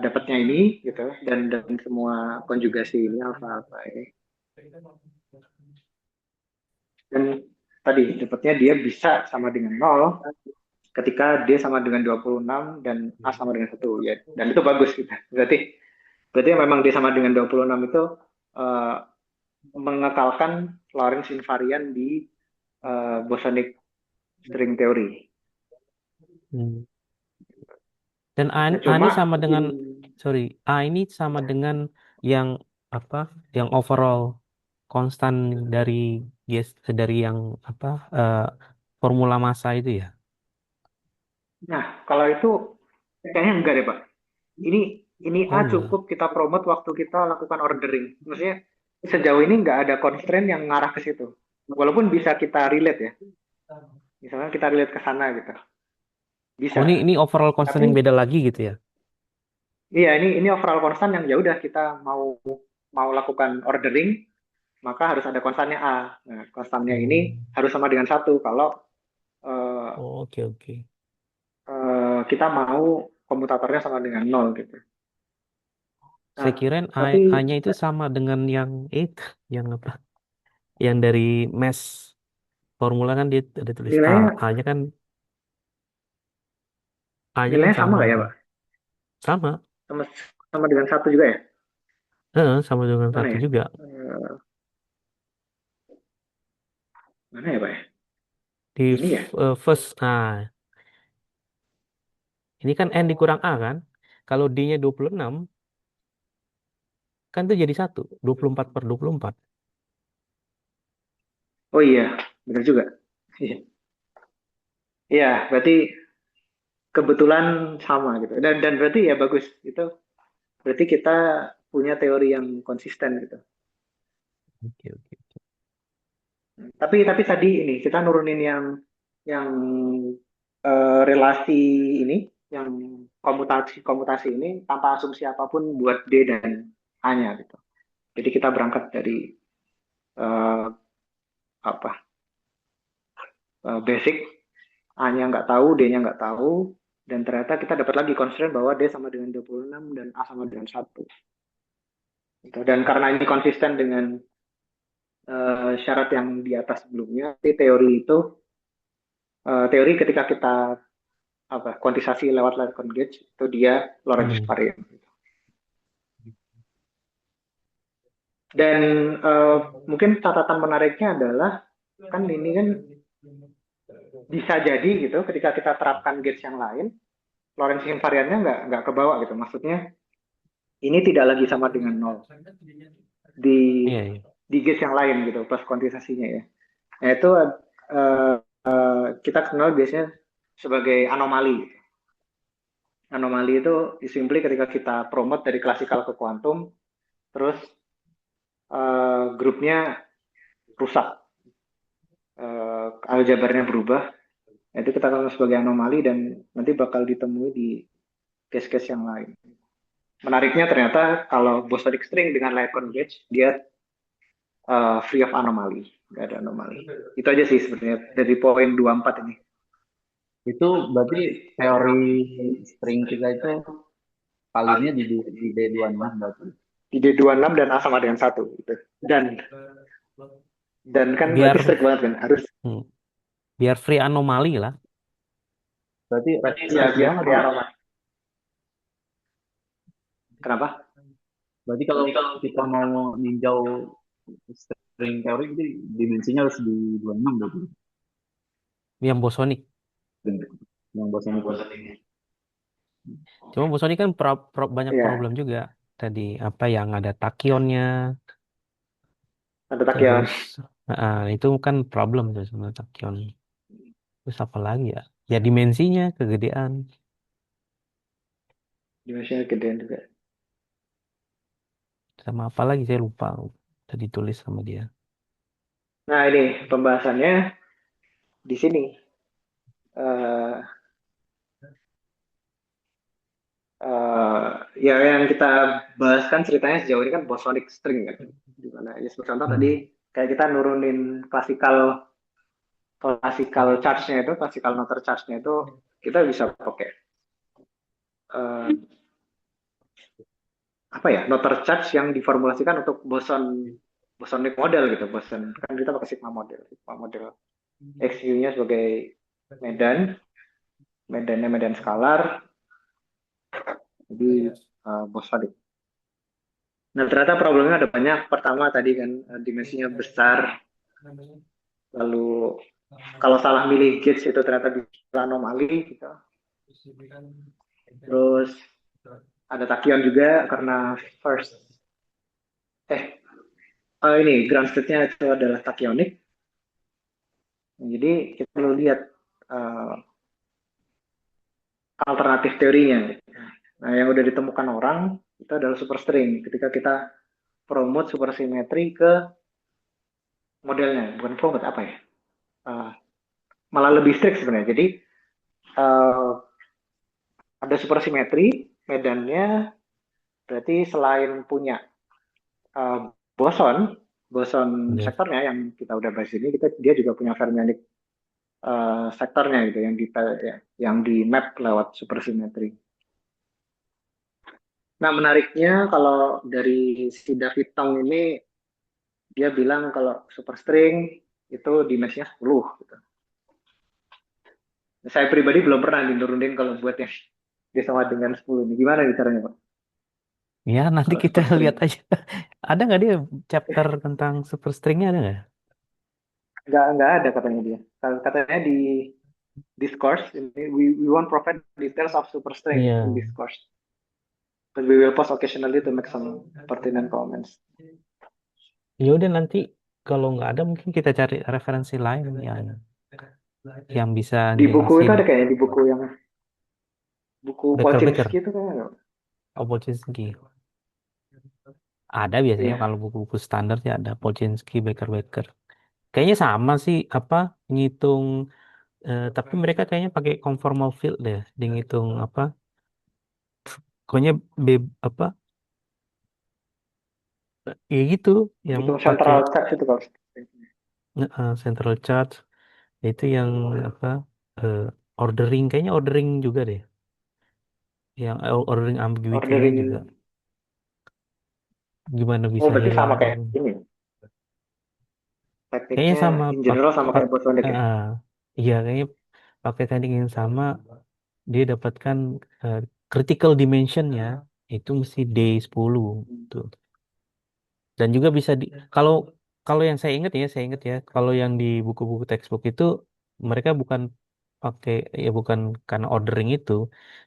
dapatnya ini gitu dan semua konjugasi ini alfa-alfa ini. Dan tadi dapatnya dia bisa sama dengan 0 ketika D sama dengan 26 dan A sama dengan 1 ya. Dan itu bagus gitu. Berarti memang D sama dengan 26 itu uh, mengekalkan Lorentz invariant di bosonic string theory. Hmm. Dan A, Nah, A ini cuma sama dengan, sorry, A ini sama dengan yang apa? Yang overall konstan dari dari yang apa? Formula massa itu ya? nah, kalau itu kayaknya enggak deh, Pak. Ini ini Oh A enggak. cukup kita promote waktu kita lakukan ordering. Maksudnya sejauh ini nggak ada constraint yang ngarah ke situ. Walaupun bisa kita relate ya. Misalnya kita relate ke sana gitu. Oh Bisa. ini overall constant Tapi yang beda lagi gitu ya? iya ini overall constant yang ya udah kita mau mau lakukan ordering maka harus ada konstannya A. Nah, konstannya ini Hmm. harus sama dengan 1 kalau eh, Oh, oke oke. kita mau komutatornya sama dengan 0 gitu. Saya Nah, kirain tapi A-nya itu sama dengan yang itu, yang apa? Yang dari mass formula kan dia ada tulis A. nilainya A-nya kan A-nya kan nilainya sama sama nggak ya, tuh. Pak? Sama. Sama sama dengan 1 juga ya? Sama dengan Mana satu ya? juga. Mana ya, Pak ya? Di Ini ya? first, ini kan N dikurang A kan? Kalau D-nya 26, kan itu jadi 1. 24/24. Oh iya, benar juga. Iya, iya, berarti kebetulan sama gitu. Dan berarti ya bagus. Itu berarti kita punya teori yang konsisten gitu. Oke, oke. Tapi tadi ini kita nurunin yang relasi ini, yang komutasi komutasi ini tanpa asumsi apapun buat D dan A-nya gitu. Jadi kita berangkat dari eh, apa basic A-nya nggak tahu, D-nya nggak tahu, dan ternyata kita dapat lagi constraint bahwa D sama dengan 26 dan A sama dengan 1. Gitu. Dan karena ini konsisten dengan syarat yang di atas sebelumnya, teori itu teori ketika kita kuantisasi lewat Lagrange gauge itu dia Lorentz Hmm. invariant. Dan mungkin catatan menariknya adalah kan ini kan bisa jadi gitu ketika kita terapkan gauge yang lain Lorentz invariantnya nggak kebawa gitu. Maksudnya ini tidak lagi sama dengan nol di Iya, iya. di gauge yang lain gitu pas kuantisasinya ya. Nah itu kita kenal biasanya sebagai anomali. Anomali itu simply ketika kita promote dari klasikal ke kuantum, terus grupnya rusak, aljabarnya berubah. Nah, itu kita kenal sebagai anomali dan nanti bakal ditemui di case-case yang lain. menariknya ternyata kalau bosonic string dengan Lycon gauge dia free of anomaly, nggak ada anomali. Itu aja sih sebenarnya dari poin 24 ini. Itu berarti teori string kita itu validnya di D26 berarti. Di D26 dan A sama dengan satu gitu. Dan kan berarti Biar strict banget kan, harus hmm, biar free anomali lah. Berarti ya restriksi biar banget free ya. anomaly. Kenapa? Berarti kalau kita mau ninjau string teori itu dimensinya harus di 26 berarti. Yang bosonik. Yang bosan itu. Cuma bosonik kan banyak Iya, problem juga. Tadi apa yang ada takionnya, ada takion. terus itu kan problem tuh sama takion. Terus apa lagi ya? Ya dimensinya kegedean. Dimensinya gedean juga. Sama apa lagi saya lupa. Tadi tulis sama dia. Nah ini pembahasannya di sini. Eh eh, ya yang kita bahas kan ceritanya sejauh ini kan bosonic string kan. Dimana ya seperti contoh tadi Hmm. kayak kita nurunin classical charge-nya itu, classical noter charge-nya itu kita bisa pakai eh, apa ya, noter charge yang diformulasikan untuk bosonic model gitu. Boson kan kita pakai sigma model XU-nya sebagai medan, medannya medan skalar, jadi bosonic. Nah ternyata problemnya ada banyak. Pertama tadi kan dimensinya besar, lalu kalau salah milih gauge itu ternyata bisa anomali gitu. Terus ada takion juga karena first eh ini ground state-nya itu adalah tachyonik. Jadi kita perlu lihat uh, alternatif teorinya. Nah, yang udah ditemukan orang itu adalah superstring. Ketika kita promote supersimetri ke modelnya, bukan promote apa ya? Uh, Malah lebih strict sebenarnya. Jadi uh, ada supersimetri, medannya berarti selain punya uh, boson, boson Yes. sektornya yang kita udah bahas ini, dia juga punya fermionic sektornya gitu yang di map lewat supersimetri. Nah, menariknya kalau dari si David Tong ini dia bilang kalau superstring itu dimensinya 10 gitu. Saya pribadi belum pernah dinurunin kalau buat yang dia sama dengan 10 ini. Gimana nih caranya, Pak? Ya nanti Kalau kita superstring. lihat aja. Ada nggak dia chapter tentang superstringnya ada nggak? Nggak ada katanya dia. Katanya di discourse ini we won't provide details of superstring in Iya. discourse. But we will post occasionally to make some pertinent comments. Ya udah nanti kalau nggak ada mungkin kita cari referensi lain yang bisa Di buku itu jelasin ada kayaknya di buku yang buku Polchinski Becker-Becker, itu kayaknya. Obojinski. Ada biasanya Iya. kalau buku-buku standar ya ada Polchinski, Becker-Becker. Kayaknya sama sih apa ngitung tapi mereka kayaknya pakai conformal field deh, di ngitung apa? Pokoknya apa? Ya gitu yang Gitu pakai central charge itu kalau central charge itu yang apa? eh, ordering kayaknya ordering juga deh. Yang ordering ambiguity-nya juga ordering. gimana Oh, bisa berarti hilang. sama kayak ini. Kayaknya Tekniknya sama in general sama kayak bosonic ya. iya kayaknya pakai teknik yang sama dia dapatkan eh, critical dimensionnya itu mesti D10 tuh. Dan juga bisa kalau kalau yang saya ingat ya kalau yang di buku-buku textbook itu mereka bukan pakai ya bukan karena ordering itu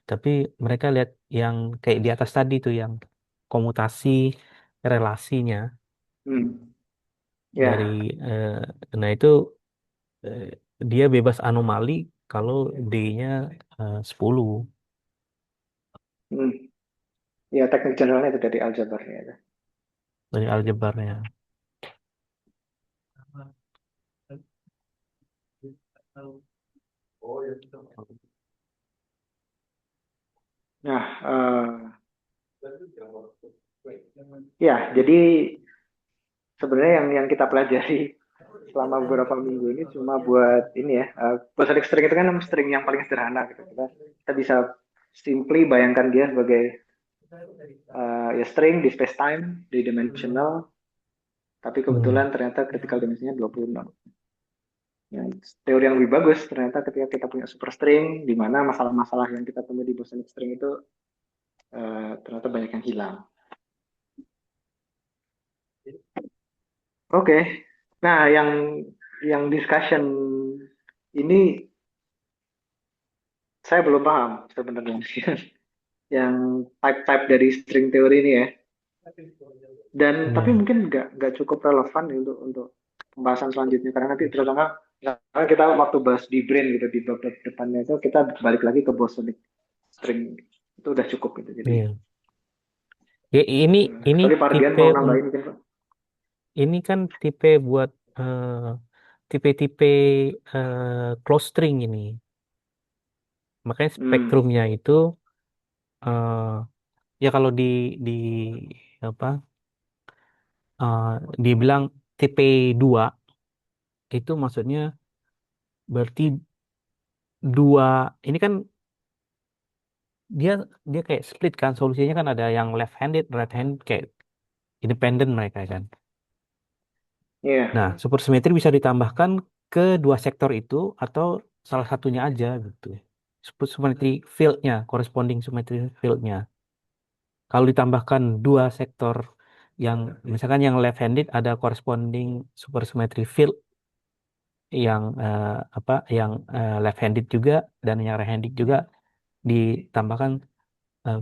tapi mereka lihat yang kayak di atas tadi tuh yang komutasi relasinya Hmm. dari Ya. eh, nah itu eh, dia bebas anomali kalau D-nya 10 Hmm. Ya, teknik generalnya itu dari aljabarnya itu. dari aljabarnya. Nah, Ya, jadi sebenarnya yang kita pelajari selama beberapa minggu ini cuma buat ini ya, basic string itu kan string yang paling sederhana gitu. Kita bisa simply bayangkan dia sebagai ya string di space time, di dimensional, tapi Hmm. kebetulan ternyata critical dimensinya 26. Ya, teori yang lebih bagus ternyata ketika kita punya superstring, di mana masalah-masalah yang kita temui di bosonic string itu ternyata banyak yang hilang. Oke, nah yang discussion ini saya belum paham sebenarnya yang type-type dari string teori ini ya. Dan tapi Ya. mungkin nggak cukup relevan nih untuk pembahasan selanjutnya karena nanti terutama karena kita waktu bahas di brain gitu di bab depannya itu kita balik lagi ke bosonic string itu udah cukup gitu. Jadi Iya. Ya, ini kecuali Pak Ardian tipe mau nambahin mungkin Pak. ini kan tipe buat tipe-tipe close string ini. Makanya Hmm, spektrumnya itu eh, ya kalau di apa eh, dibilang tipe 2 itu maksudnya berarti dua ini kan dia dia kayak split kan solusinya kan ada yang left handed right hand kayak independent mereka kan. iya. Nah, supersimetri bisa ditambahkan ke dua sektor itu atau salah satunya aja gitu. Supersimetri fieldnya, corresponding symmetry fieldnya. Kalau ditambahkan dua sektor yang misalkan yang left-handed ada corresponding supersymmetry field yang yang left-handed juga dan yang right-handed juga ditambahkan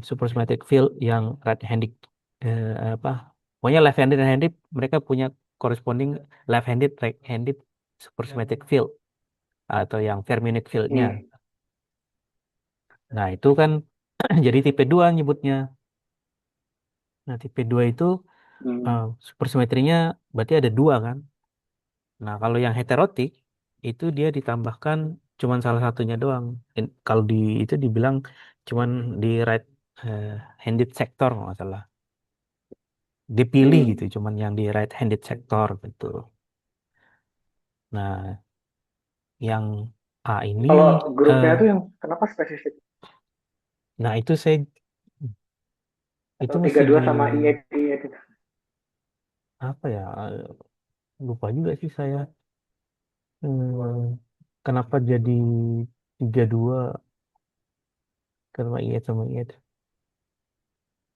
supersymmetric field yang right-handed apa pokoknya left-handed dan handed mereka punya corresponding left-handed right-handed supersymmetric field atau yang fermionic fieldnya. Hmm, Nah, itu kan jadi tipe 2 nyebutnya. Nah, tipe 2 itu hmm, supersimetrinya berarti ada dua kan. Nah, kalau yang heterotik itu dia ditambahkan cuman salah satunya doang. Kalau di itu dibilang cuman di right eh, handed sector kalau nggak salah. Dipilih gitu, hmm. cuman yang di right handed sector gitu. Nah, yang A ini Kalau eh grupnya itu yang kenapa spesifik nah itu saya itu atau mesti 32 di sama IED itu? apa ya lupa juga sih saya. Hmm, kenapa jadi 32 sama iya sama iya.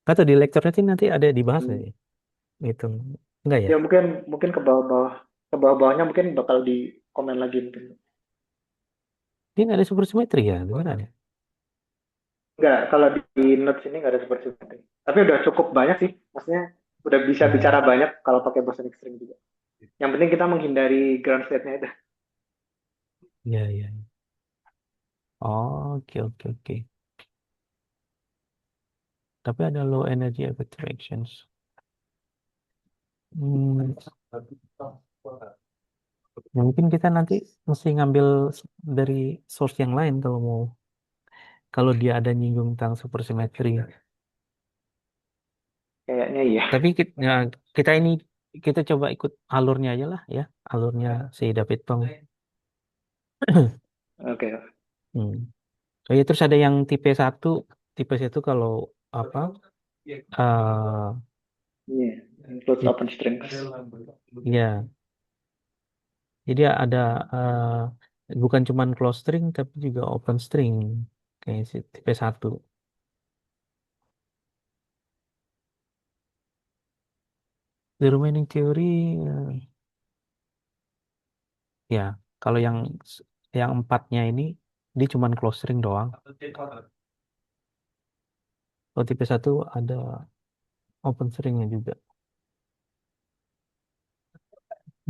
Kata di lecture sih nanti ada dibahas Hmm. ya. Gitu. Enggak ya? Ya mungkin mungkin ke bawah-bawahnya mungkin bakal di komen lagi mungkin. Dia nggak ada supersimetri ya? Gimana ya? Enggak, kalau di notes ini nggak ada seperti itu. Tapi udah cukup banyak sih, maksudnya udah bisa bicara Hmm. banyak kalau pakai bosonic string juga. Yang penting kita menghindari ground state-nya itu. Ya, ya. Oh, oke, oke, oke. Tapi ada low energy effective actions. Hmm. Ya, mungkin kita nanti mesti ngambil dari source yang lain kalau mau. Kalau dia ada nyinggung tentang supersimetri. Kayaknya iya. Tapi kita ini kita coba ikut alurnya aja lah ya. Alurnya si David Tong. Oke. Hmm. Oh ya, terus ada yang tipe 1 kalau apa? Iya. Includes Tip- open strings. ya, jadi ada bukan cuman close string tapi juga open string kayak si tipe 1. The remaining theory ya kalau yang empatnya ini dia cuman close string doang. Kalau tipe 1 ada open stringnya juga.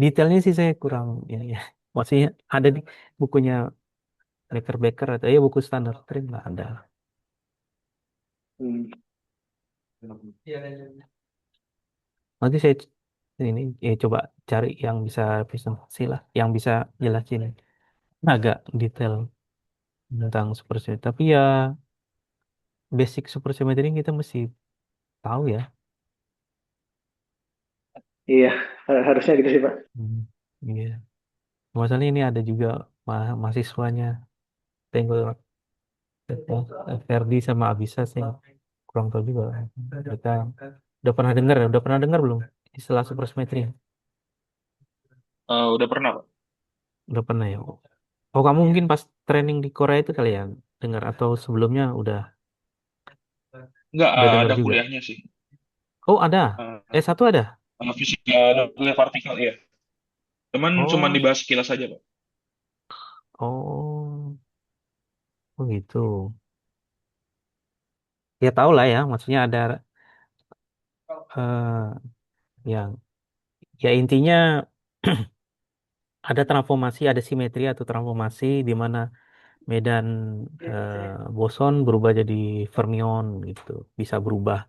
Detailnya sih saya kurang ini ya. Maksudnya ada di bukunya Becker atau ya buku standar string nggak ada. Hmm. Nanti saya ini coba cari yang bisa presentasi lah, yang bisa jelasin agak detail tentang supersymmetry. Tapi ya basic supersymmetry kita mesti tahu ya. Iya, harusnya gitu sih Pak. Hmm, iya. Masalahnya ini ada juga mahasiswanya. Tenggol Ferdi sama Abisa sih. Kurang tahu juga. Mereka udah pernah dengar belum istilah supersymmetry? Udah pernah, Pak? Udah pernah ya. Oh, kamu mungkin pas training di Korea itu kali ya dengar atau sebelumnya Nggak, udah dengar ada juga. kuliahnya sih. Oh, ada. Eh, Satu ada. Fisika nuklir partikel, ya. Cuman Oh, dibahas sekilas aja, Pak. oh, oh gitu. Ya tahu lah ya, maksudnya ada yang ya intinya ada transformasi, ada simetri atau transformasi di mana medan boson berubah jadi fermion gitu, bisa berubah.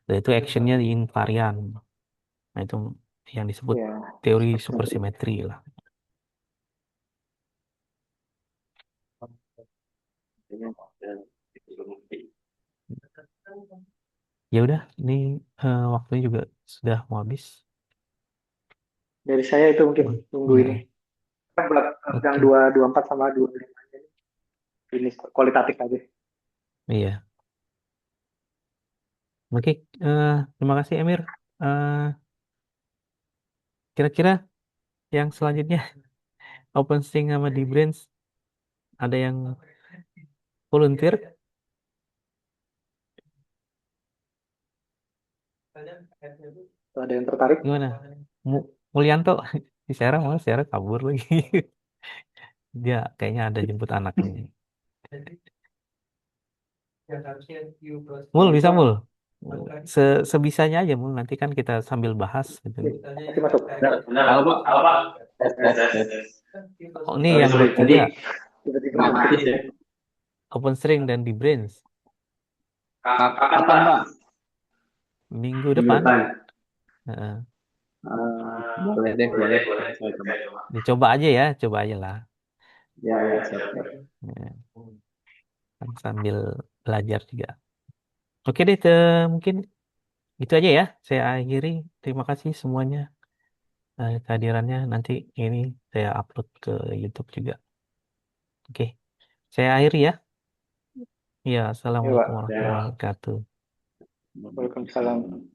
Dan itu actionnya invarian. Nah itu yang disebut Ya, teori supersymmetry. supersimetri lah. Ya udah, ini waktunya juga sudah mau habis. Dari saya itu mungkin Hmm. tunggu ini. Hmm. Kan buat yang Oke, 224 sama 25 ini kualitatif aja. iya. Oke, terima kasih Emir. Eh, Kira-kira yang selanjutnya OpenString sama Dbrains ada yang volunteer? Kalau ada yang tertarik, Gimana? Mulyanto, si Sarah malah Sarah kabur lagi. Dia kayaknya ada jemput anak nih. Mul bisa mul. Sebisanya aja mul. Nanti kan kita sambil bahas gitu. pasti masuk. Nah, halo Pak. Tes, tes, tes. Oh, ini Sorry, yang sorry. Tadi bertiga, tiba-tiba Mati mati. ya. OpenString dan Dbrains. Kapan Pak? Minggu Minggu depan. depan. Heeh. Boleh deh, boleh. Saya coba. Dicoba aja ya, coba aja lah. Ya, ya, siap, siap. Heeh. Kan sambil belajar juga. Oke deh, mungkin itu aja ya. Saya akhiri. Terima kasih semuanya kehadirannya. Nanti ini saya upload ke YouTube juga. Oke, saya akhiri ya. Ya, Ya Assalamualaikum Pak. warahmatullahi wabarakatuh. Waalaikumsalam.